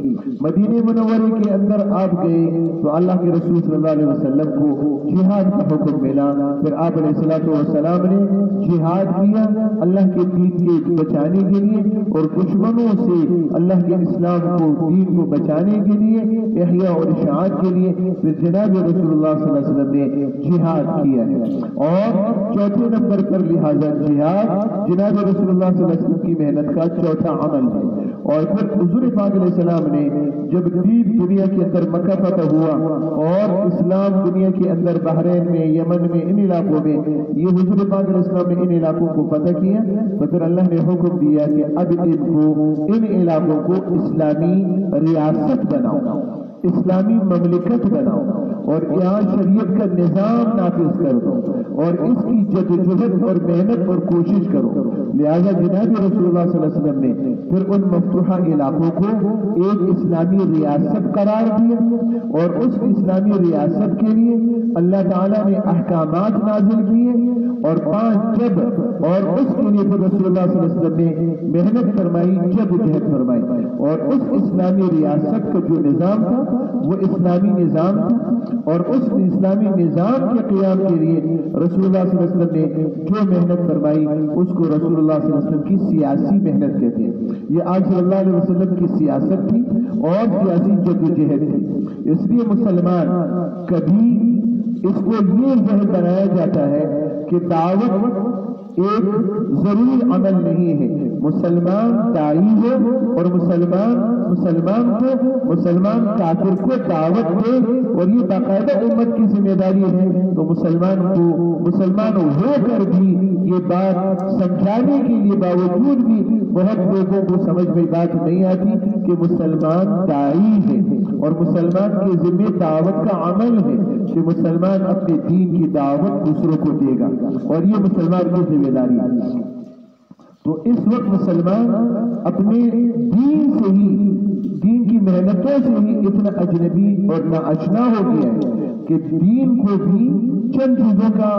مدینہ منورے کے اندر آپ گئے تو اللہ کے رسول صلی اللہ علیہ وسلم کو جہاد کا حکم ملا. پھر آپ علیہ السلام نے جہاد کیا اللہ کے دین کے بچانے کے لیے اور دشمنوں سے اللہ کے اسلام کو، دین کو بچانے کے لیے، احیاء اور اشاعت کے لیے. پھر جناب رسول اللہ صلی اللہ علیہ وسلم نے جہاد کیا ہے. اور چوتھے نمبر پر لہذا جہاد جناب رسول اللہ صلی اللہ علیہ وسلم کی محنت کا چوتھا عمل ہے. اور پھر حضور پاک علیہ السلام نے جب دین دنیا کے اندر مکہ فتح ہوا اور اسلام دنیا کے اندر بحرین میں، یمن میں، ان علاقوں میں یہ حضور پاک علیہ السلام نے ان علاقوں کو فتح کیا تو پھر اللہ نے حکم دیا کہ اب ان علاقوں کو اسلامی ریاست بناؤ، اسلامی مملکت بناؤ اور یہاں شریعت کا نظام نافذ کر دو اور اس کی جدوجہد اور محنت اور کوشش کرو. لہذا جناب رسول اللہ صلی اللہ علیہ وسلم نے پھر ان مفتوحہ علاقوں کو ایک اسلامی ریاست قرار دیا اور اس اسلامی ریاست کے لیے اللہ تعالیٰ نے احکامات نازل کیے اور 5 جب، اور اس کے لیے پھر رسول اللہ صلی اللہ علیہ وسلم نے محنت فرمائی، جدوجہد فرمائی. اور اس اسلامی ریاست کا جو نظام تھا وہ اسلامی نظام تھا اور اس اسلامی نظام کے قیام کے لیے رسول اللہ صلی اللہ علیہ وسلم نے جو محنت فرمائی اس کو رسول اللہ صلی اللہ علیہ وسلم کی سیاسی محنت کہتے ہیں. یہ آپ صلی اللہ علیہ وسلم کی سیاست تھی اور سیاسی جدوجہد تھی. اس لیے مسلمان کبھی اس کو یہ ذہن بنایا جاتا ہے کہ دعوت ایک ضروری عمل نہیں ہے. مسلمان داعی ہو اور مسلمان کافر کو دعوت دے اور یہ باقاعدہ امت کی ذمہ داری ہے. تو مسلمان ہو کر بھی یہ بات سمجھانے کے لیے باوجود بھی بہت لوگوں کو سمجھ میں بات نہیں آتی کہ مسلمان داعی ہے اور مسلمان کے ذمہ دعوت کا عمل ہے کہ مسلمان اپنے دین کی دعوت دوسروں کو دے گا اور یہ مسلمان کی ذمہ داری ہے. تو اس وقت مسلمان اپنے دین سے ہی، دین کی محنتوں سے ہی اتنا اجنبی اور ناآشنا ہو گیا ہے کہ دین کو بھی چند چیزوں کا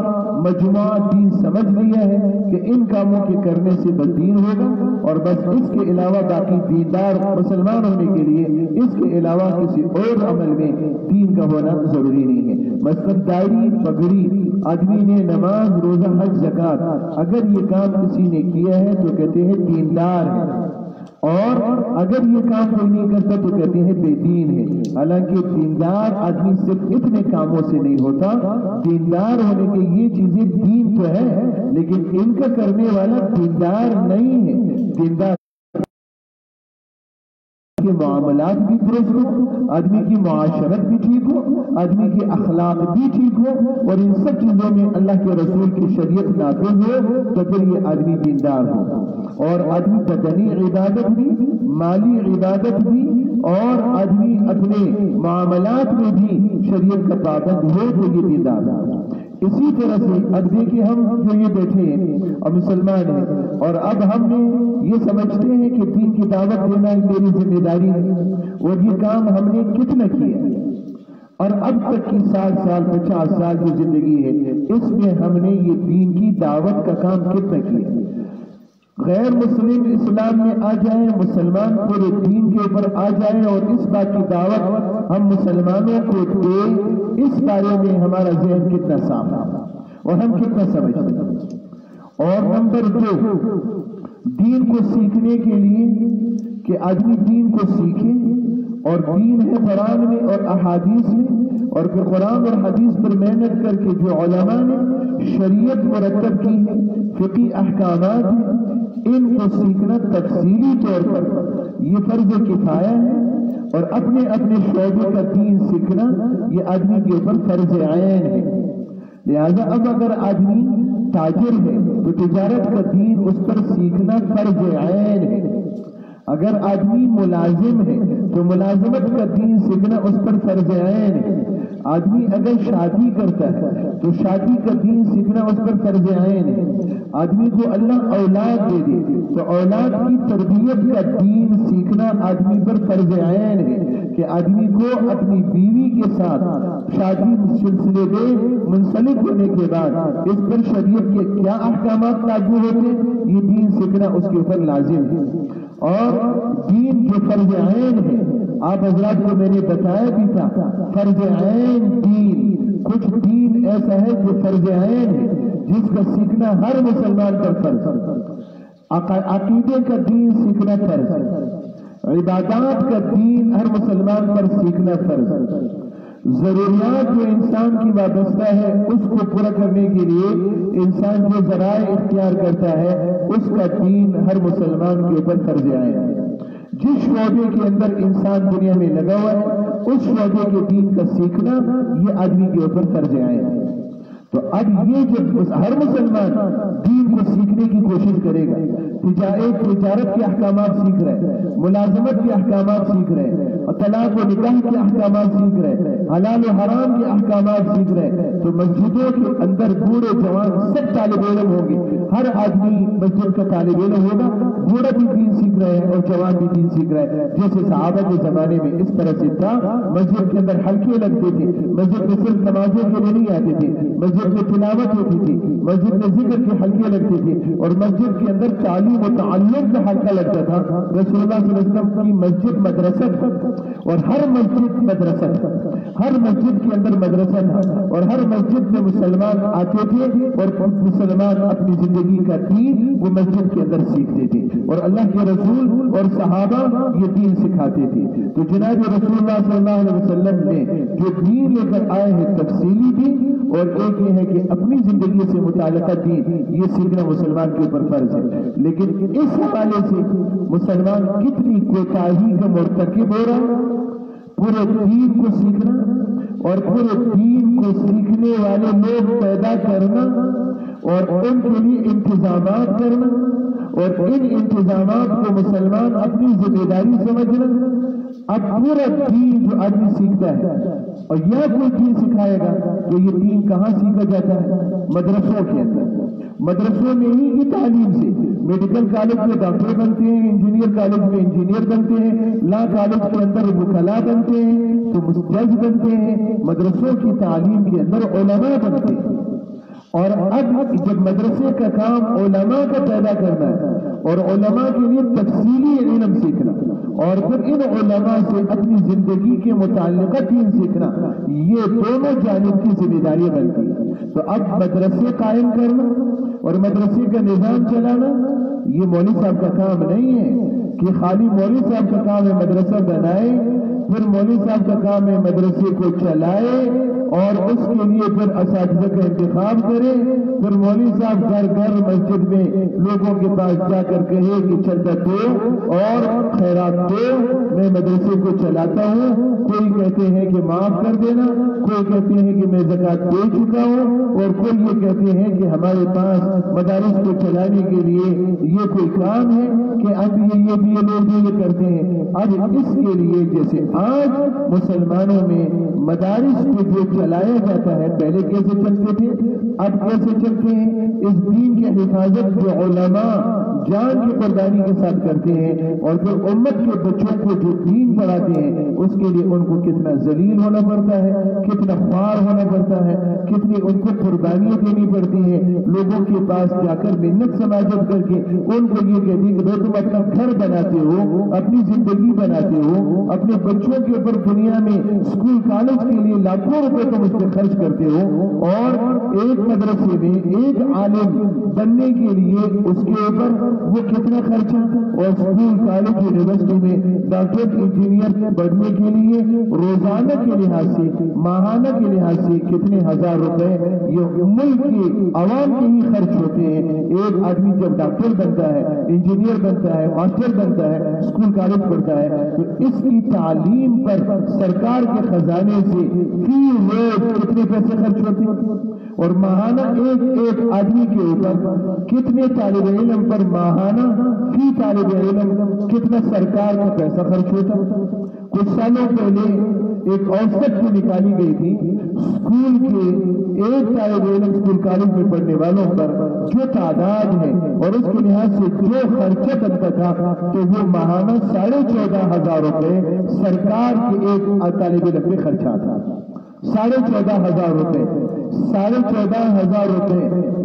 مجموعہ دین سمجھ لیا ہے کہ ان کاموں کے کرنے سے بس دین ہوگا اور بس اس کے علاوہ باقی دیندار مسلمان ہونے کے لیے اس کے علاوہ کسی اور عمل میں دین کا ہونا ضروری نہیں ہے. مثلا داڑھی، پگڑی، آدمی نے نماز، روزہ، حج، زکات، اگر یہ کام کسی نے کیا ہے تو کہتے ہیں دیندار ہے اور اگر یہ کام کوئی نہیں کرتا تو کہتے ہیں بے دین ہے. حالانکہ دیندار آدمی صرف اتنے کاموں سے نہیں ہوتا. دیندار ہونے کے یہ چیزیں دین تو ہے لیکن ان کا کرنے والا دیندار نہیں ہے. دیندار کے معاملات بھی درست ہو، آدمی کی معاشرت بھی ٹھیک ہو، آدمی کے اخلاق بھی ٹھیک ہو اور ان سب چیزوں میں اللہ کے رسول کی شریعت نافذ ہو تو پھر یہ آدمی دیندار ہو. اور آدمی بدنی عبادت بھی، مالی عبادت بھی اور آدمی اپنے معاملات میں بھی شریعت کا پابند ہو تو یہ دیندار ہو. اسی طرح سے اب دیکھیں ہم جو یہ بیٹھے ہیں اور مسلمان ہیں اور اب ہم نے یہ سمجھتے ہیں کہ دین کی دعوت دینا میری ذمہ داری ہے اور یہ کام ہم نے کتنا کیا اور اب تک کی 60 سال 50 سال جو زندگی ہے اس میں ہم نے یہ دین کی دعوت کا کام کتنا کیا. غیر مسلم اسلام میں آ جائیں، مسلمان پورے دین کے اوپر آ جائیں اور اس بات کی دعوت ہم مسلمانوں کو دیں، اس بارے میں ہمارا ذہن کتنا صاف ہے اور ہم کتنا سمجھتے ہیں. اور نمبر 2، دین کو سیکھنے کے لیے کہ آدمی دین کو سیکھے اور دین ہے قرآن میں اور احادیث میں اور پھر قرآن اور حدیث پر محنت کر کے جو علماء نے شریعت مرتب کی ہے، فقہی احکامات ہیں، ان کو سیکھنا تفصیلی طور پر یہ فرض کفایہ ہے اور اپنے اپنے شعبے کا دین سیکھنا یہ آدمی کے اوپر فرض عین ہے. لہذا اب اگر آدمی تاجر ہے تو تجارت کا دین اس پر سیکھنا فرض عین ہے. اگر آدمی ملازم ہے تو ملازمت کا دین سیکھنا اس پر فرض عین ہے. آدمی اگر شادی کرتا ہے تو شادی کا دین سیکھنا اس پر فرض عین ہے. آدمی کو اللہ اولاد دے دے تو اولاد کی تربیت کا دین سیکھنا آدمی پر فرض عین ہے کہ آدمی کو اپنی بیوی کے ساتھ شادی سلسلے میں منسلک ہونے کے بعد اس پر شریعت کے کیا احکامات لاگو ہوتے یہ دین سیکھنا اس کے اوپر لازم ہے. اور دین جو فرض عین ہے آپ حضرات کو میں نے بتایا بھی تھا فرض عین دین کچھ دین ایسا ہے جو فرض عین ہے جس کا سیکھنا ہر مسلمان پر فرض. عقیدے کا دین سیکھنا فرض, عبادات کا دین ہر مسلمان پر سیکھنا فرض. ضروریات جو انسان کی وابستہ ہے اس کو پورا کرنے کے لیے انسان جو ذرائع اختیار کرتا ہے اس کا دین ہر مسلمان کے اوپر فرض ہے. جس شعبے کے اندر انسان دنیا میں لگا ہوا ہے اس شعبے کے دین کا سیکھنا یہ آدمی کے اوپر فرض ہے. تو اب یہ جب ہر مسلمان دین کو سیکھنے کی کوشش کرے گا, تجارت کے احکامات سیکھ رہے, ملازمت کے احکامات سیکھ رہے, طلاق و نکاح کے احکامات سیکھ رہے, حلال و حرام کے احکامات سیکھ رہے, تو مسجدوں کے اندر بوڑھے جوان سب طالب علم ہوں گے. ہر آدمی مسجد کا طالب علم ہوگا, بوڑھا بھی دین سیکھ رہے ہیں اور جوان بھی دین سیکھ رہے ہیں. جیسے صحابہ کے زمانے میں اس طرح سے تھا, مسجد کے اندر حلقے لگتے تھے, مسجد میں صرف نمازوں کے لیے نہیں آتے تھے, مسجد میں تلاوت ہوتی تھی, مسجد میں ذکر کے حلقے لگتے تھے اور مسجد کے اندر تعلیم و تعلم کا حلقہ لگتا تھا. رسول اللہ صلی اللہ علیہ وسلم کی مسجد مدرسہ تھا اور ہر مسجد مدرسہ تھا, ہر مسجد کے اندر مدرسہ تھا اور ہر مسجد میں مسلمان آتے تھے اور مسلمان اپنی زندگی کا دین وہ مسجد کے اندر سیکھتے تھے اور اللہ کے رسول اور صحابہ یہ دین سکھاتے تھے. تو جناب رسول اللہ صلی اللہ علیہ وسلم نے جو دین لے کر آئے ہیں تفصیلی دین اور ایک یہ ہے کہ اپنی زندگی سے متعلقہ دین یہ سیکھنا مسلمان کے اوپر فرض ہے. لیکن اس حوالے سے مسلمان کتنی کوتاہی کا مرتکب ہو رہا ہے. پورے دین کو سیکھنا اور پورے دین کو سیکھنے والے لوگ پیدا کرنا اور ان کے لیے انتظامات کرنا اور ان انتظامات کو مسلمان اپنی ذمہ داری سمجھنا. اب پورا دین جو آدمی سیکھتا ہے اور یا کوئی دین سکھائے گا تو یہ دین کہاں سیکھا جاتا ہے؟ مدرسوں کے اندر. مدرسوں میں ہی کی تعلیم سے میڈیکل کالج میں ڈاکٹر بنتے ہیں, انجینئر کالج میں انجینئر بنتے ہیں, لا کالج کے اندر وکلا بنتے ہیں تو جج بنتے ہیں, مدرسوں کی تعلیم کے اندر علماء بنتے ہیں. اور اب جب مدرسے کا کام علماء کا پیدا کرنا ہے اور علماء کے لیے تفصیلی علم سیکھنا اور پھر ان علماء سے اپنی زندگی کے متعلقہ دین سیکھنا, یہ دونوں جانب کی ذمہ داریاں بنتی ہیں. تو اب مدرسے قائم کرنا اور مدرسے کا نظام چلانا یہ مولوی صاحب کا کام نہیں ہے کہ خالی مولوی صاحب کا کام ہے مدرسہ بنائے, پھر مولوی صاحب کا کام ہے مدرسے کو چلائے اور اس کے لیے پھر اساتذہ کا انتخاب کرے, پھر مولوی صاحب گھر گھر مسجد میں لوگوں کے پاس جا کر کہے کہ چندہ دو اور خیرات دو, میں مدرسے کو چلاتا ہوں. کوئی کہتے ہیں کہ معاف کر دینا, کوئی کہتے ہیں کہ میں زکوٰۃ دے چکا ہوں اور کوئی یہ کہتے ہیں کہ ہمارے پاس مدارس کو چلانے کے لیے یہ کوئی کام ہے کہ اب یہ بھی لوگ یہ کرتے ہیں. اب اس کے لیے جیسے آج مسلمانوں میں مدارس کو جو چلایا جاتا ہے پہلے کیسے چلتے تھے اب کیسے چلتے ہیں, اس دین کی حفاظت جو علماء جان کی قربانی کے ساتھ کرتے ہیں اور جو امت کے بچوں کو جو دین پڑھاتے ہیں اس کے لیے ان کو کتنا ذلیل ہونا پڑتا ہے, کتنا خوار ہونا پڑتا ہے, کتنی ان کو قربانیاں دینی پڑتی ہیں. لوگوں کے پاس جا کر منت سماجت کر کے ان کو یہ کہتی کہ تم اپنا گھر بناتے ہو, اپنی زندگی بناتے ہو, اپنے بچوں کے اوپر دنیا میں اسکول کالج کے لیے لاکھوں روپے تم اس پہ خرچ کرتے ہو اور ایک مدرسے میں ایک عالم بننے کے لیے اس کے اوپر وہ کتنا خرچہ اور اسکول کالج یونیورسٹی میں ڈاکٹر انجینئر بڑھنے کے لیے روزانہ کے لحاظ سے ماہانہ کے لحاظ سے کتنے ہزار روپے یہ ملک کے عوام کے ہی خرچ ہوتے ہیں. ایک آدمی جب ڈاکٹر بنتا ہے, انجینئر بنتا ہے, ماسٹر بنتا ہے, اسکول کالج پڑھتا ہے تو اس کی تعلیم پر سرکار کے خزانے سے فی روز کتنے پیسے خرچ ہوتے ہیں اور ماہانہ ایک ایک آدمی کے اوپر کتنے طالب علم پر ماہانہ فی طالب علم کتنا سرکار کا پیسہ خرچ ہوتا. کچھ سالوں پہلے ایک اوسط بھی نکالی گئی تھی اسکول کے ایک طالب علم اسکول کالج میں پڑھنے والوں پر جو تعداد ہے اور اس کے لحاظ سے جو خرچہ بنتا تھا تو وہ ماہانہ 14,500 روپے سرکار کے ایک طالب علم میں خرچہ تھا. 14,500 روپے 14,500 روپے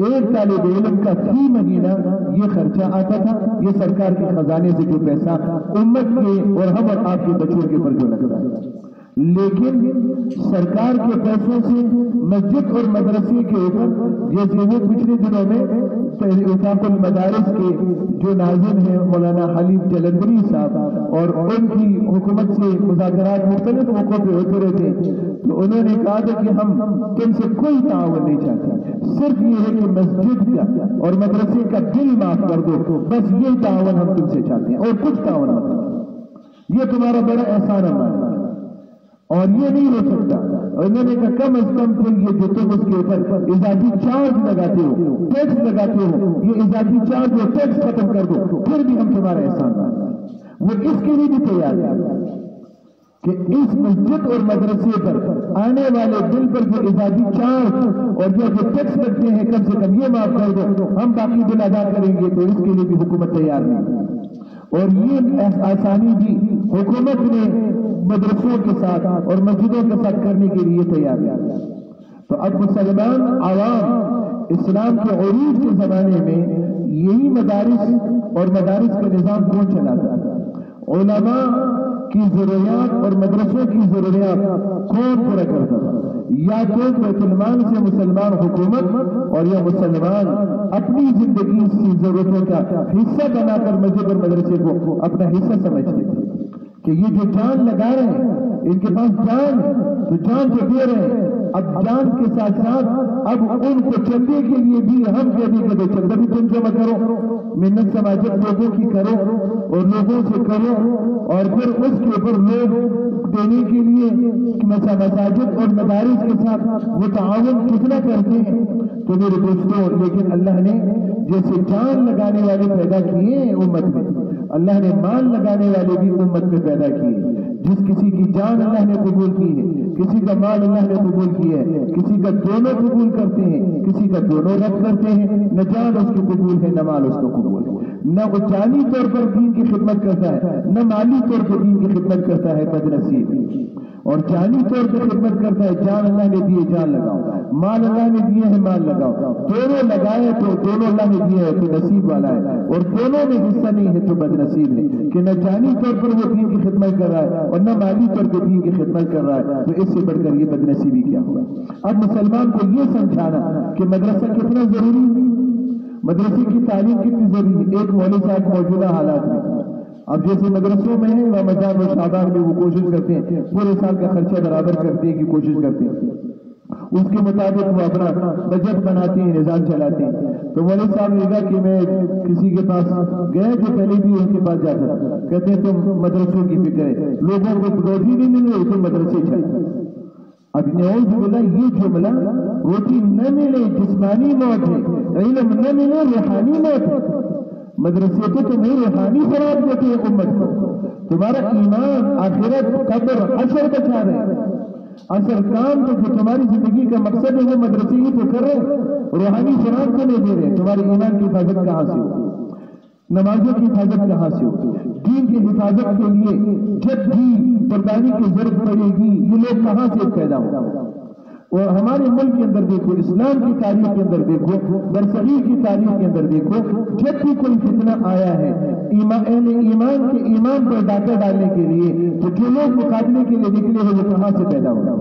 ایک طالب علم کا فی مہینہ یہ خرچہ آتا تھا. یہ سرکار کے خزانے سے جو پیسہ امت کے اور ہم اور آپ کے بچوں کے اوپر جو لگتا ہے. لیکن سرکار کے پیسوں سے مسجد اور مدرسے کے اوپر جیسے وہ پچھلے دنوں میں وفاق المدارس کے جو ناظم ہیں مولانا حلیم جلندری صاحب اور ان کی حکومت سے مذاکرات مختلف موقعوں پہ ہوتے رہتے تو انہوں نے کہا تھا کہ ہم تم سے کوئی تعاون نہیں چاہتے, صرف یہ ہے کہ مسجد کا اور مدرسے کا بل معاف کر دو, بس یہ تعاون ہم تم سے چاہتے ہیں اور کچھ تعاون مت کرو, یہ تمہارا بڑا احسان ہمارا اور یہ نہیں ہو سکتا. انہوں نے کہا کم از کم پھر یہ جو تم اس کے اوپر اضافی چارج لگاتے ہو, ٹیکس لگاتے ہو, یہ اضافی چارج اور ٹیکس ختم کر دو, پھر بھی ہم تمہارا احسان مانیں. وہ اس کے لیے بھی تیار ہے کہ اس مسجد اور مدرسے پر آنے والے بل پر جو اضافی چارج اور جو ٹیکس لگتے ہیں کم سے کم یہ معاف کر دو, ہم باقی بل ادا کریں گے. تو اس کے لیے بھی حکومت تیار نہیں اور یہ آسانی بھی حکومت نے مدرسوں کے ساتھ اور مسجدوں کے ساتھ کرنے کے لیے تیار ہے. تو اب مسلمان عوام اسلام کے عروج کے زمانے میں یہی مدارس اور مدارس کا نظام کون چلاتا ہے؟ علماء کی ضروریات اور مدرسوں کی ضروریات کون پورا کرتا تھا؟ یا تو بیت المال سے مسلمان حکومت اور یا مسلمان اپنی زندگی کی ضرورتوں کا حصہ بنا کر مسجد اور مدرسے کو اپنا حصہ سمجھتے تھے کہ یہ جو جان لگا رہے ہیں ان کے پاس جان تو جان تو دے رہے ہیں, اب جان کے ساتھ ساتھ اب ان کو چندے کے لیے بھی ہم کہتے کہ چندہ بھی تم جمع کرو, منت سماجت لوگوں کی کرو اور لوگوں سے کرو اور پھر اس کے اوپر لوگ دینے کے لیے مساجد اور مدارس کے ساتھ وہ تعاون کتنا کرتے ہیں. تو میرے دوستوں لیکن اللہ نے جیسے جان لگانے والے پیدا کیے امت میں, اللہ نے مال لگانے والے بھی امت میں پیدا کیے. جس کسی کی جان اللہ نے قبول کی ہے, کسی کا مال اللہ نے قبول کیا ہے, کسی کا دونوں قبول کرتے ہیں, کسی کا دونوں رد کرتے ہیں. نہ جان اس کی قبول ہے نہ مال اس کو قبول ہے, نہ وہ جانی طور پر دین کی خدمت کرتا ہے نہ مالی طور پر دین کی خدمت کرتا ہے. بدنصیب اور جانی طور پر خدمت کرتا ہے, جان اللہ نے دیے جان لگاؤ, مال اللہ نے دیے ہے مال لگاؤ, دونوں لگائے تو دونوں اللہ نے دیے ہے تو نصیب والا ہے, اور دونوں میں حصہ نہیں ہے تو بدنصیب ہے کہ نہ جانی طور پر وہ دین کی خدمت کر رہا ہے اور نہ مالی طور پر دین کی خدمت کر رہا ہے. تو اس سے بڑھ کر یہ بدنصیبی کیا ہوگا؟ اب مسلمان کو یہ سمجھانا کہ مدرسہ کتنا ضروری ہے, مدرسے کی تعلیم کتنی ضروری ہے. ایک مولوی صاحب موجودہ حالات میں اب جیسے مدرسوں میں ہیں رمضان و شعبان میں وہ کوشش کرتے ہیں پورے سال کا خرچہ برابر کرنے کی کوشش کرتے ہیں, اس کے مطابق وہ اپنا بجٹ بناتے ہیں, نظام چلاتے ہیں. تو مولوی صاحب نے کہا کہ میں کسی کے پاس گئے جو پہلے بھی ان کے پاس جاتا تھا, کہتے ہیں تم مدرسوں کی فکر ہے, لوگوں کو روٹی نہیں مل رہی تو مدرسے چاہیے. اب نعوذ باللہ یہ جملہ روٹی نہ ملے جسمانی موت ہے, علم نہ ملے روحانی موت ہے. مدرسے تو تمہیں روحانی خوراک دیتے ہیں امت کو, تمہارا ایمان آخرت قبر حشر بچا رہے ہیں. اصل کام تو جو تمہاری زندگی کا مقصد ہے وہ مدرسے ہی تو کر رہے, روحانی خوراک تو نہیں دے رہے. تمہارے ایمان کی حفاظت کہاں سے ہو, نمازوں کی حفاظت کہاں سے ہو, دین کی حفاظت کے لیے جب بھی پردانی کی ضرورت پڑے گی یہ لوگ کہاں سے پیدا ہو. اور ہمارے ملک کے اندر دیکھو, اسلام کی تاریخ کے اندر دیکھو, برصغیر کی تاریخ کے اندر دیکھو, جب بھی کوئی فتنہ آیا ہے اہل ایمان کے ایمان پر ڈاکہ ڈالنے کے لیے تو جو لوگ مقابلے کے لیے نکلے ہیں وہ کہاں سے پیدا ہو,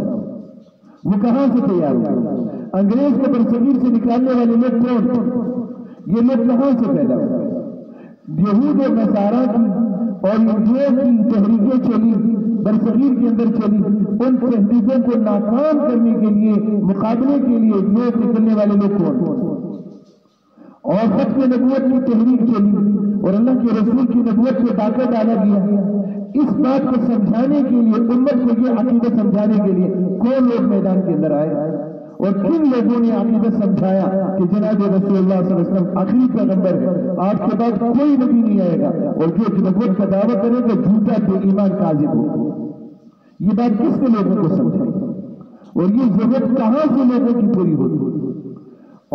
وہ کہاں سے تیار ہو. انگریز کو برصغیر سے نکالنے والے لوگ کون, یہ لوگ کہاں سے پیدا ہو. یہود و نصارہ کی اور یہودیوں کی تحریکیں چلی برصغیر کے اندر چلی, ان تحریکوں کو ناکام کرنے کے لیے مقابلے کے لیے لوگ نکلنے والے لوگ کون, اور ختم نبوت کی تحریک چلی اور اللہ کے رسول کی نبوت کو ڈاکہ ڈالا گیا. اس بات کو سمجھانے کے لیے امت کو یہ عقیدہ سمجھانے کے لیے کون لوگ میدان کے اندر آئے اور کن لوگوں نے عقیدت سمجھایا کہ جناب رسول اللہ صلی اللہ علیہ وسلم آخری پیغمبر ہے، آپ کے بعد کوئی نبی نہیں آئے گا، اور جو نبوت کا دعویٰ کرے گا جھوٹا بے ایمان کاذب ہو. یہ بات کس نے لوگوں کو سمجھائی اور یہ ضرورت کہاں سے لوگوں کی پوری ہوتی؟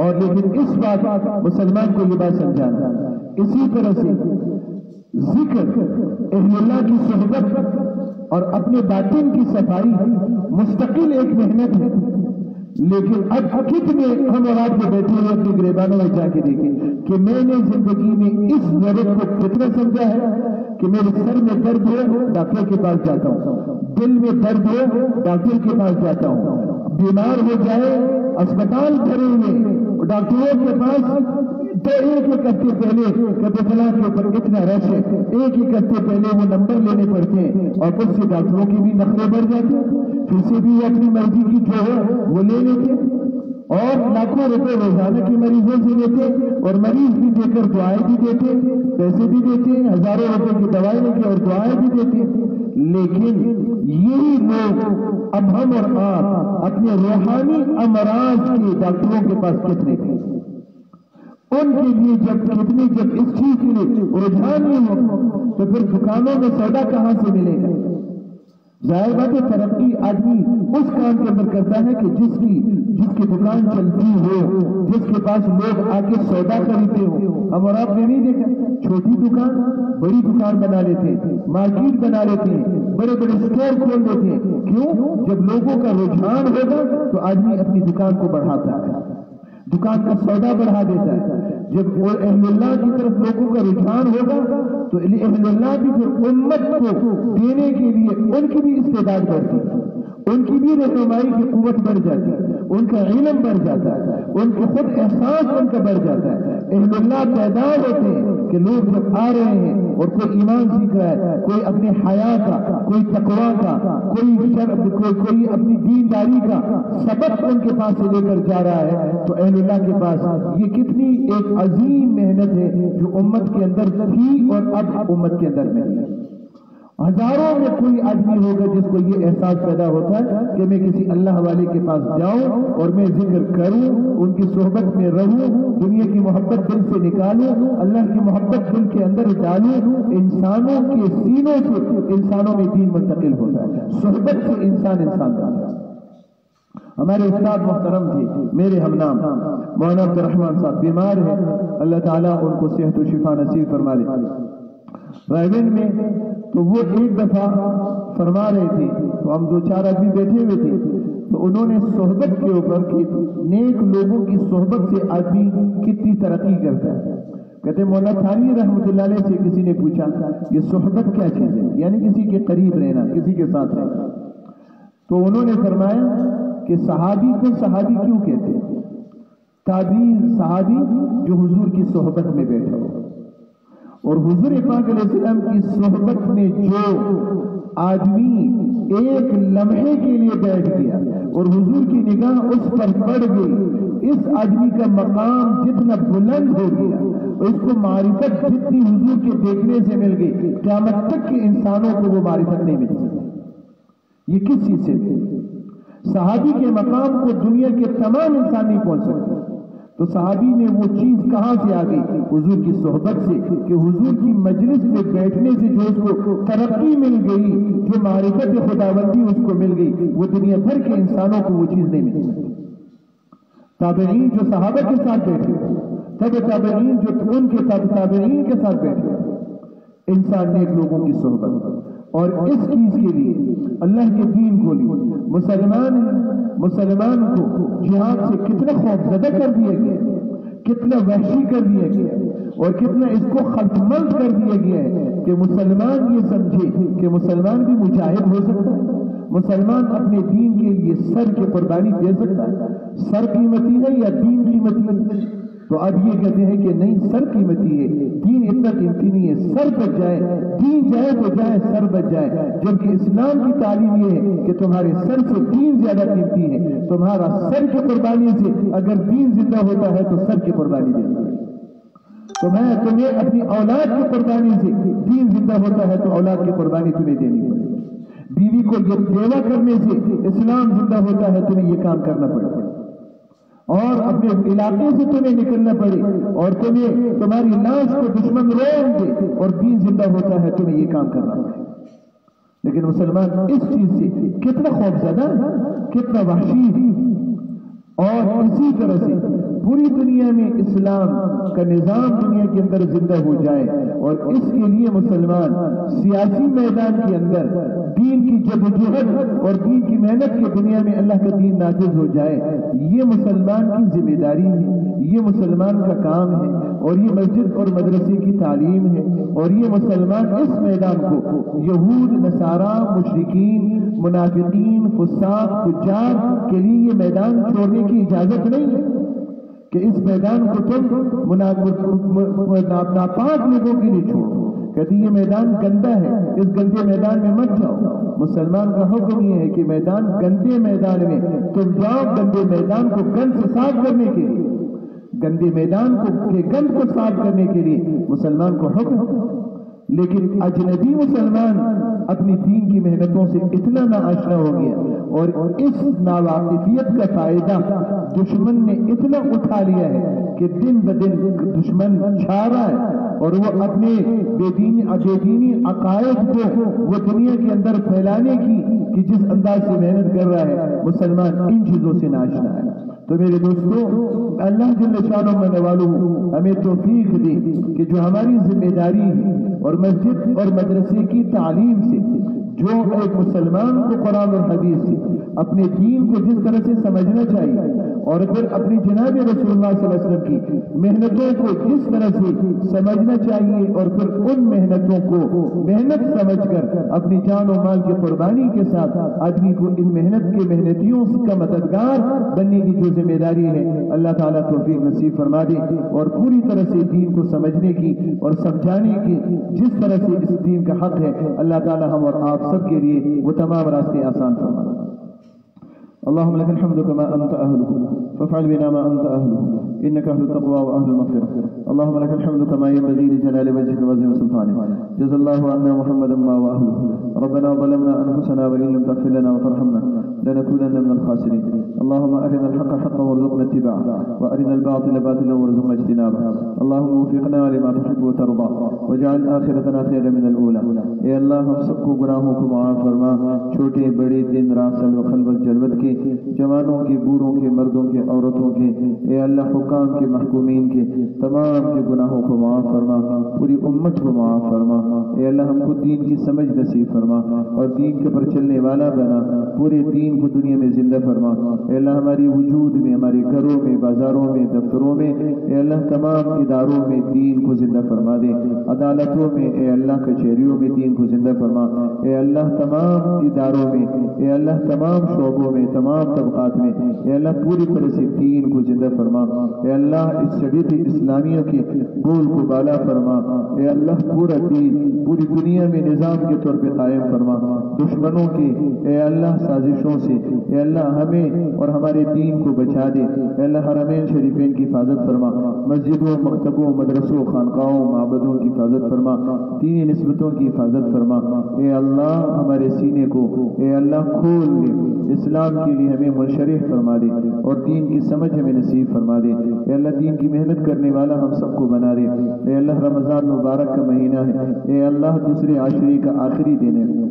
اور لیکن اس بات مسلمان کو یہ بات سمجھانا. اسی طرح سے ذکر اہل اللہ کی صحبت اور اپنے باطن کی صفائی مستقل ایک محنت ہے، لیکن اب کتنے ہم اور آپ کو بیٹھے ہوئے اپنی گریبانوں میں جا کے دیکھیں کہ میں نے زندگی میں اس ضرورت کو کتنا سمجھا ہے کہ میرے سر میں درد ہو ڈاکٹر کے پاس جاتا ہوں، دل میں درد ہو ڈاکٹر کے پاس جاتا ہوں، بیمار ہو جائے اسپتال بھرے ہوئے ڈاکٹروں کے پاس تو ایک ہفتے پہلے کبھی فلاں کے اوپر اتنا رش ہے، ایک ہفتے پہلے وہ نمبر لینے پڑتے ہیں اور اس سے ڈاکٹروں کی بھی نخرے بڑھ جاتے ہیں، پھر سے بھی وہ اپنی مرضی کی جو ہے وہ لے لیتے اور لاکھوں روپے روزانہ کے مریضوں سے لیتے اور مریض بھی دے کر دعائیں بھی دیتے، پیسے بھی دیتے، ہزاروں روپے کی دوائیں لے کے اور دعائیں بھی دیتے. لیکن یہی لوگ اب ہم اور آپ اپنے روحانی امراض کے ڈاکٹروں کے پاس کتنے تھے؟ ان کے لیے جب اس چیز کے لیے رجحان نہیں ہو تو پھر دکانوں میں سودا کہاں سے ملے گا؟ ظاہر بات ہے ترقی آدمی اس کام کے اندر کرتا ہے کہ جس کی دکان چلتی ہو، جس کے پاس لوگ آ کے سودا خریدتے ہو. ہم اور آپ نے نہیں دیکھا چھوٹی دکان بڑی دکان بنا لیتے، مارکیٹ بنا لیتے، بڑے بڑے اسٹور کھول دیتے. کیوں؟ جب لوگوں کا رجحان ہوگا تو آدمی اپنی دکان کو بڑھاتا ہے، دکان کا سودا بڑھا دیتا ہے. جب اہل اللہ کی طرف لوگوں کا رجحان ہوگا تو اہل اللہ بھی پھر امت کو دینے کے لیے ان کی بھی استعداد بڑھتی ہے، ان کی بھی رہنمائی کی قوت بڑھ جاتی ہے، ان کا علم بڑھ جاتا ہے، ان کا خود احساس ان کا بڑھ جاتا ہے. اہل اللہ پیدا ہوتے ہیں کہ لوگ جب آ رہے ہیں اور کوئی ایمان سیکھ رہا ہے، کوئی اپنے حیا کا، کوئی تقویٰ کا، کوئی اپنی دینداری کا سبق ان کے پاس سے لے کر جا رہا ہے تو اہل اللہ کے پاس یہ کتنی ایک عظیم محنت ہے جو امت کے اندر تھی اور اب امت کے اندر نہیں ہے. ہزاروں میں کوئی آدمی ہوگا جس کو یہ احساس پیدا ہوتا ہے کہ میں کسی اللہ والے کے پاس جاؤں اور میں ذکر کروں، ان کی صحبت میں رہوں، دنیا کی محبت دل سے نکالوں، اللہ کی محبت دل کے اندر ڈالوں. انسانوں کے سینوں سے انسانوں میں دین منتقل ہوتا ہے، صحبت سے انسان ہوتا ہے. ہمارے استاد محترم تھے میرے ہم نام مولانا عبد الرحمان صاحب، بیمار ہیں، اللہ تعالیٰ ان کو صحت و شفا نصیب فرما دے. رائبن میں تو وہ ایک دفعہ فرما رہے تھے تو ہم دو چار آدمی بیٹھے ہوئے تھے تو انہوں نے صحبت کے اوپر کہ نیک لوگوں کی صحبت سے آدمی کتنی ترقی کرتا ہے. کہتے مولانا تھانوی رحمۃ اللہ علیہ سے کسی نے پوچھا یہ صحبت کیا چیز ہے، یعنی کسی کے قریب رہنا، کسی کے ساتھ رہنا. تو انہوں نے فرمایا کہ صحابی کو صحابی کیوں کہتے ہیں؟ تابعی صحابی جو حضور کی صحبت میں بیٹھا ہو، اور حضور پاک علیہ السلام کی صحبت میں جو آدمی ایک لمحے کے لیے بیٹھ گیا اور حضور کی نگاہ اس پر پڑ گئی، اس آدمی کا مقام جتنا بلند ہو گیا، اس کو معرفت جتنی حضور کے دیکھنے سے مل گئی، قیامت تک کے انسانوں کو وہ معرفت نہیں مل سکتی. یہ کس چیز سے تھے؟ صحابی کے مقام کو دنیا کے تمام انسان نہیں پہنچ سکتے. تو صحابی میں وہ چیز کہاں سے آ گئی؟ حضور کی صحبت سے، کہ حضور کی مجلس میں بیٹھنے سے جو اس کو ترقی مل گئی، جو معرفت خداوندی اس کو مل گئی، وہ دنیا بھر کے انسانوں کو وہ چیز نہیں مل سکتی. تابعین جو صحابہ کے ساتھ بیٹھے، تب تابعین جو ان کے تابعین کے ساتھ بیٹھے، انسان نیک لوگوں کی صحبت. اور اس چیز کے لیے اللہ کے دین کو لیے مسلمان کو جہاد سے کتنا خوف زدہ کر دیا گیا، کتنا وحشی کر دیا گیا، اور کتنا اس کو خلطمند کر دیا گیا ہے کہ مسلمان یہ سمجھے کہ مسلمان بھی مجاہد ہو سکتا ہے، مسلمان اپنے دین کے لیے سر کی قربانی دے سکتا ہے. سر قیمتی ہے یا دین قیمتی ہے؟ تو اب یہ کہتے ہیں کہ نہیں، سر قیمتی ہے، دین اتنا قیمتی نہیں ہے. سر بچ جائے، دین جائے تو جائے، سر بچ جائے. جبکہ اسلام کی تعلیم یہ ہے کہ تمہارے سر سے دین زیادہ قیمتی ہے. تمہارا سر کی قربانی سے اگر دین زندہ ہوتا ہے تو سر کی قربانی دینی ہے. تمہیں اپنی اولاد کی قربانی سے دین زندہ ہوتا ہے تو اولاد کی قربانی تمہیں دینی پڑے. بیوی کو یہ بیوہ کرنے سے اسلام زندہ ہوتا ہے، تمہیں یہ کام کرنا پڑے. اور اپنے علاقے سے تمہیں نکلنا پڑے اور تمہاری لاش کو دشمن رون دے اور دین زندہ ہوتا ہے، تمہیں یہ کام کرنا پڑے. لیکن مسلمان اس چیز سے کتنا خوف زدہ، کتنا وحشی، اور اسی طرح سے پوری دنیا میں اسلام کا نظام دنیا کے اندر زندہ ہو جائے، اور اس کے لیے مسلمان سیاسی میدان کے اندر دین کی جدوجہد اور دین کی محنت کے دنیا میں اللہ کا دین نافذ ہو جائے. یہ مسلمان کی ذمہ داری ہے، یہ مسلمان کا کام ہے، اور یہ مسجد اور مدرسے کی تعلیم ہے. اور یہ مسلمان اس میدان کو یہود، نصارہ، مشرکین، منافقین، فساق، فجار کے لیے یہ میدان چھوڑنے کی اجازت نہیں ہے کہ اس میدان کو تم ناپاک لوگوں کے لیے چھوڑو. کہتے یہ میدان گندا ہے، اس گندے میدان میں مت جاؤ. مسلمان کا حکم یہ ہے کہ میدان گندے میدان میں تم جاؤ، گندے میدان کو گند سے صاف کرنے کے لیے، گندے میدان کے گند کو صاف کرنے کے لیے مسلمان کو حکم. لیکن اجنبی مسلمان اپنی دین کی محنتوں سے اتنا ناآشنا ہو گیا، اور اس ناواقفیت کا فائدہ دشمن نے اتنا اٹھا لیا ہے کہ دن بدن دشمن چھا رہا ہے، اور وہ اپنے بے دینی عقائد کو وہ دنیا کے اندر پھیلانے کی کہ جس انداز سے محنت کر رہا ہے، مسلمان ان چیزوں سے ناآشنا ہے. تو میرے دوستو، اللہ جل شانہ و نوالہ ہمیں توفیق دے کہ جو ہماری ذمہ داری ہے، اور مسجد اور مدرسے کی تعلیم سے جو ایک مسلمان کو قرآن اور حدیث سے اپنے دین کو جس طرح سے سمجھنا چاہیے، اور پھر اپنی جناب رسول اللہ صلی اللہ علیہ وسلم کی محنتوں کو جس طرح سے سمجھنا چاہیے، اور پھر ان محنتوں کو محنت سمجھ کر اپنی جان و مال کی قربانی کے ساتھ آدمی کو ان محنت کے محنتیوں کا مددگار بننے کی جو ذمہ داری ہے، اللہ تعالیٰ توفیق نصیب فرما دے، اور پوری طرح سے دین کو سمجھنے کی اور سمجھانے کی جس طرح سے اس دین کا حق ہے، اللہ تعالیٰ ہم اور آپ سب کے لیے وہ تمام راستے آسان فرما. اللهم لك الحمد كما أنت أهله فافعل بنا ما أنت أهله إنك أهل التقوى وأهل المغفرة. اللهم لك الحمد كما ينبغي لجلال وجهك وعظيم سلطانك. جزا الله عنا محمدا ما وأهله. ربنا ظلمنا أنفسنا وإن لم تغفر لنا وترحمنا لنكونن من الخاسرين. اللهم أرنا الحق حقا وارزقنا اتباعه، وأرنا الباطل باطلا وارزقنا اجتنابه. اللهم وفقنا لما تحب وترضى، واجعل آخرتنا خيرا من الأولى. اے اللہ ہم سب کو گناہوں کو معاف فرما، چھوٹے بڑے دن رات سل و خلوت جلوت کے، جوانوں کے، بوڑھوں کے، مردوں کے، عورتوں کے، اے اللہ حکام کے، محکومین کے تمام کے گناہوں کو معاف فرما، پوری امت کو معاف فرما. اے اللہ ہم کو دین کی سمجھ نصیب فرما، اور دین کے پر چلنے والا بنا، پورے دین کو دنیا میں زندہ فرما. اے اللہ ہماری وجود میں، ہمارے گھروں میں، بازاروں میں، دفتروں میں، اے اللہ تمام اداروں میں دین کو زندہ فرما دے. عدالتوں میں اے اللہ کچہریوں میں دین کو زندہ فرما. اے اللہ تمام اداروں میں، اے اللہ تمام شعبوں میں، تمام طبقات میں، اے اللہ پوری طرح سے دین کو زندہ فرما. اے اللہ اس شریعت اسلامیہ کے بول کو بالا فرما. اے اللہ پورا دین پوری دنیا میں نظام کے طور پہ قائم فرما. دشمنوں کے اے اللہ سازشوں سے اے اللہ ہمیں اور ہمارے دین کو بچا دے. اے اللہ حرمین شریفین کی حفاظت فرما، مسجدوں، مکتبوں، مدرسوں، خانقاہوں، معبدوں کی حفاظت فرما، دینی نسبتوں کی حفاظت فرما. اے اللہ ہمارے سینے کو اے اللہ کھول دے، اسلام کے لیے ہمیں منشرح فرما دے، اور دین کی سمجھ ہمیں نصیب فرما دے. اے اللہ دین کی محنت کرنے والا ہم سب کو بنا دے. اے اللہ رمضان مبارک کا مہینہ ہے، اے اللہ دوسرے عاشری کا آخری دن ہے،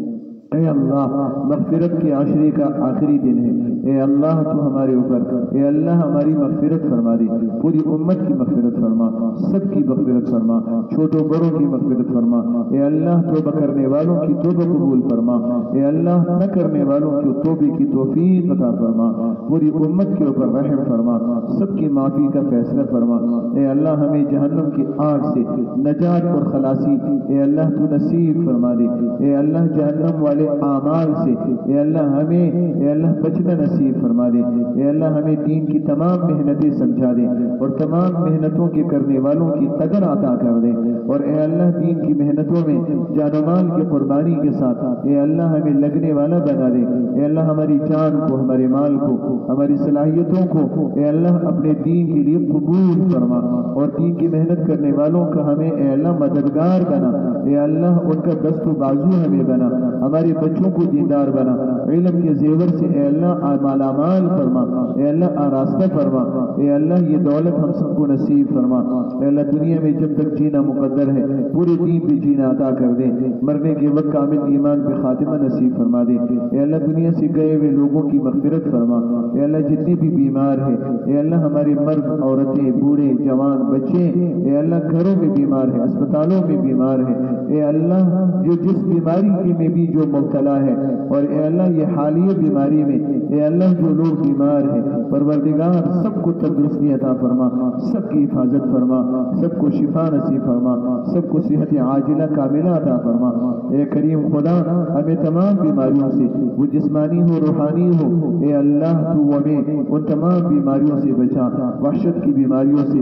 اے اللہ مغفرت کے عاشرے کا آخری دن ہے. اے اللہ تو ہمارے اوپر اے اللہ ہماری مغفرت فرما دے، پوری امت کی مغفرت فرما، سب کی مغفرت فرما، چھوٹوں بڑوں کی مغفرت فرما. اے اللہ توبہ کرنے والوں کی توبہ قبول فرما. اے اللہ نہ کرنے والوں کی توبے کی توفیق عطا فرما. پوری امت کے اوپر رحم فرما، سب کی معافی کا فیصلہ فرما. اے اللہ ہمیں جہنم کی آگ سے نجات اور خلاصی اے اللہ تو نصیب فرما دے. اے اللہ جہنم والے اعمال سے اے اللہ ہمیں اے اللہ بچنا نصیب فرما دے. اے اللہ ہمیں دین کی تمام محنتیں سمجھا دے، اور تمام محنتوں کے کرنے والوں کی قدر عطا کر دے. اور اے اللہ دین کی محنتوں میں جان و مال کی قربانی کے ساتھ اے اللہ ہمیں لگنے والا بنا دے. اے اللہ ہماری جان کو، ہمارے مال کو، ہماری صلاحیتوں کو اے اللہ اپنے دین کے لیے قبول فرما، اور دین کی محنت کرنے والوں کا ہمیں اے اللہ مددگار بنا. اے اللہ ان کا دست و بازو ہمیں بنا، ہماری ہمارے بچوں کو دیندار بنا، علم کے زیور سے اے اللہ مالا مال فرما، اے اللہ آراستہ فرما، اے اللہ یہ دولت ہم سب کو نصیب فرما، اے اللہ دنیا میں جب تک جینا مقدر ہے پورے دین پہ جینا عطا کر دے، مرنے کے وقت کامل ایمان پہ خاتمہ نصیب فرما دے، اے اللہ دنیا سے گئے ہوئے لوگوں کی مغفرت فرما، اے اللہ جتنے بھی بیمار ہیں، اے اللہ ہمارے مرد عورتیں بوڑھے جوان بچے، اے اللہ گھروں میں بیمار ہیں، اسپتالوں میں بیمار ہیں، اے اللہ جو جس بیماری کے میں بھی جو مبتلا ہے، اور اے اللہ یہ حالیہ بیماری میں اے اللہ جو لوگ بیمار ہیں پروردگار سب کو تندرستی عطا فرما، سب کی حفاظت فرما، سب کو شفا نصیب فرما، سب کو صحت عاجلہ کاملہ عطا فرما، اے کریم خدا ہمیں تمام بیماریوں سے وہ جسمانی ہو روحانی ہو، اے اللہ تو ہمیں ان تمام بیماریوں سے بچا، وحشت کی بیماریوں سے،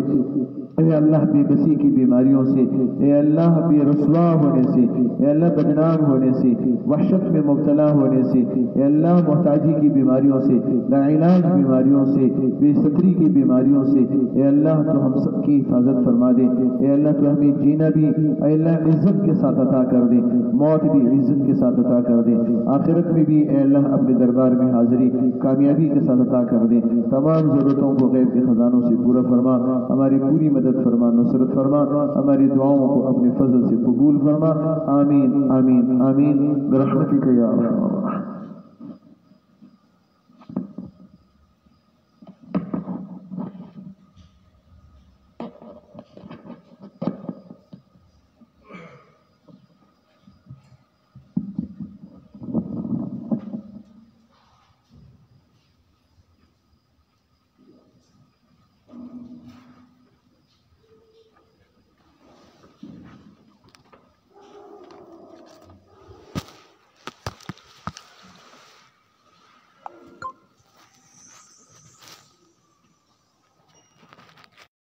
اے اللہ بے بسی کی بیماریوں سے، اے اللہ بے رسوا ہونے سے، اے اللہ بدنام ہونے سے، وحشت میں مبتلا ہونے سے، اے اللہ محتاجی کی بیماریوں سے، لاعلاج بیماریوں سے، بے ستری کی بیماریوں سے، اے اللہ تو ہم سب کی حفاظت فرما دے، اے اللہ تو ہمیں جینا بھی اے اللہ عزت کے ساتھ عطا کر دے، موت بھی عزت کے ساتھ عطا کر دے، آخرت میں بھی اے اللہ اپنے دربار میں حاضری کامیابی کے ساتھ عطا کر دے، تمام ضرورتوں کو غیب کے خزانوں سے پورا فرما، ہماری پوری مدد فرما، نصرت فرما، ہماری دعاؤں کو اپنے فضل سے قبول فرما، آمین آمین آمین برحمتک یا ارحم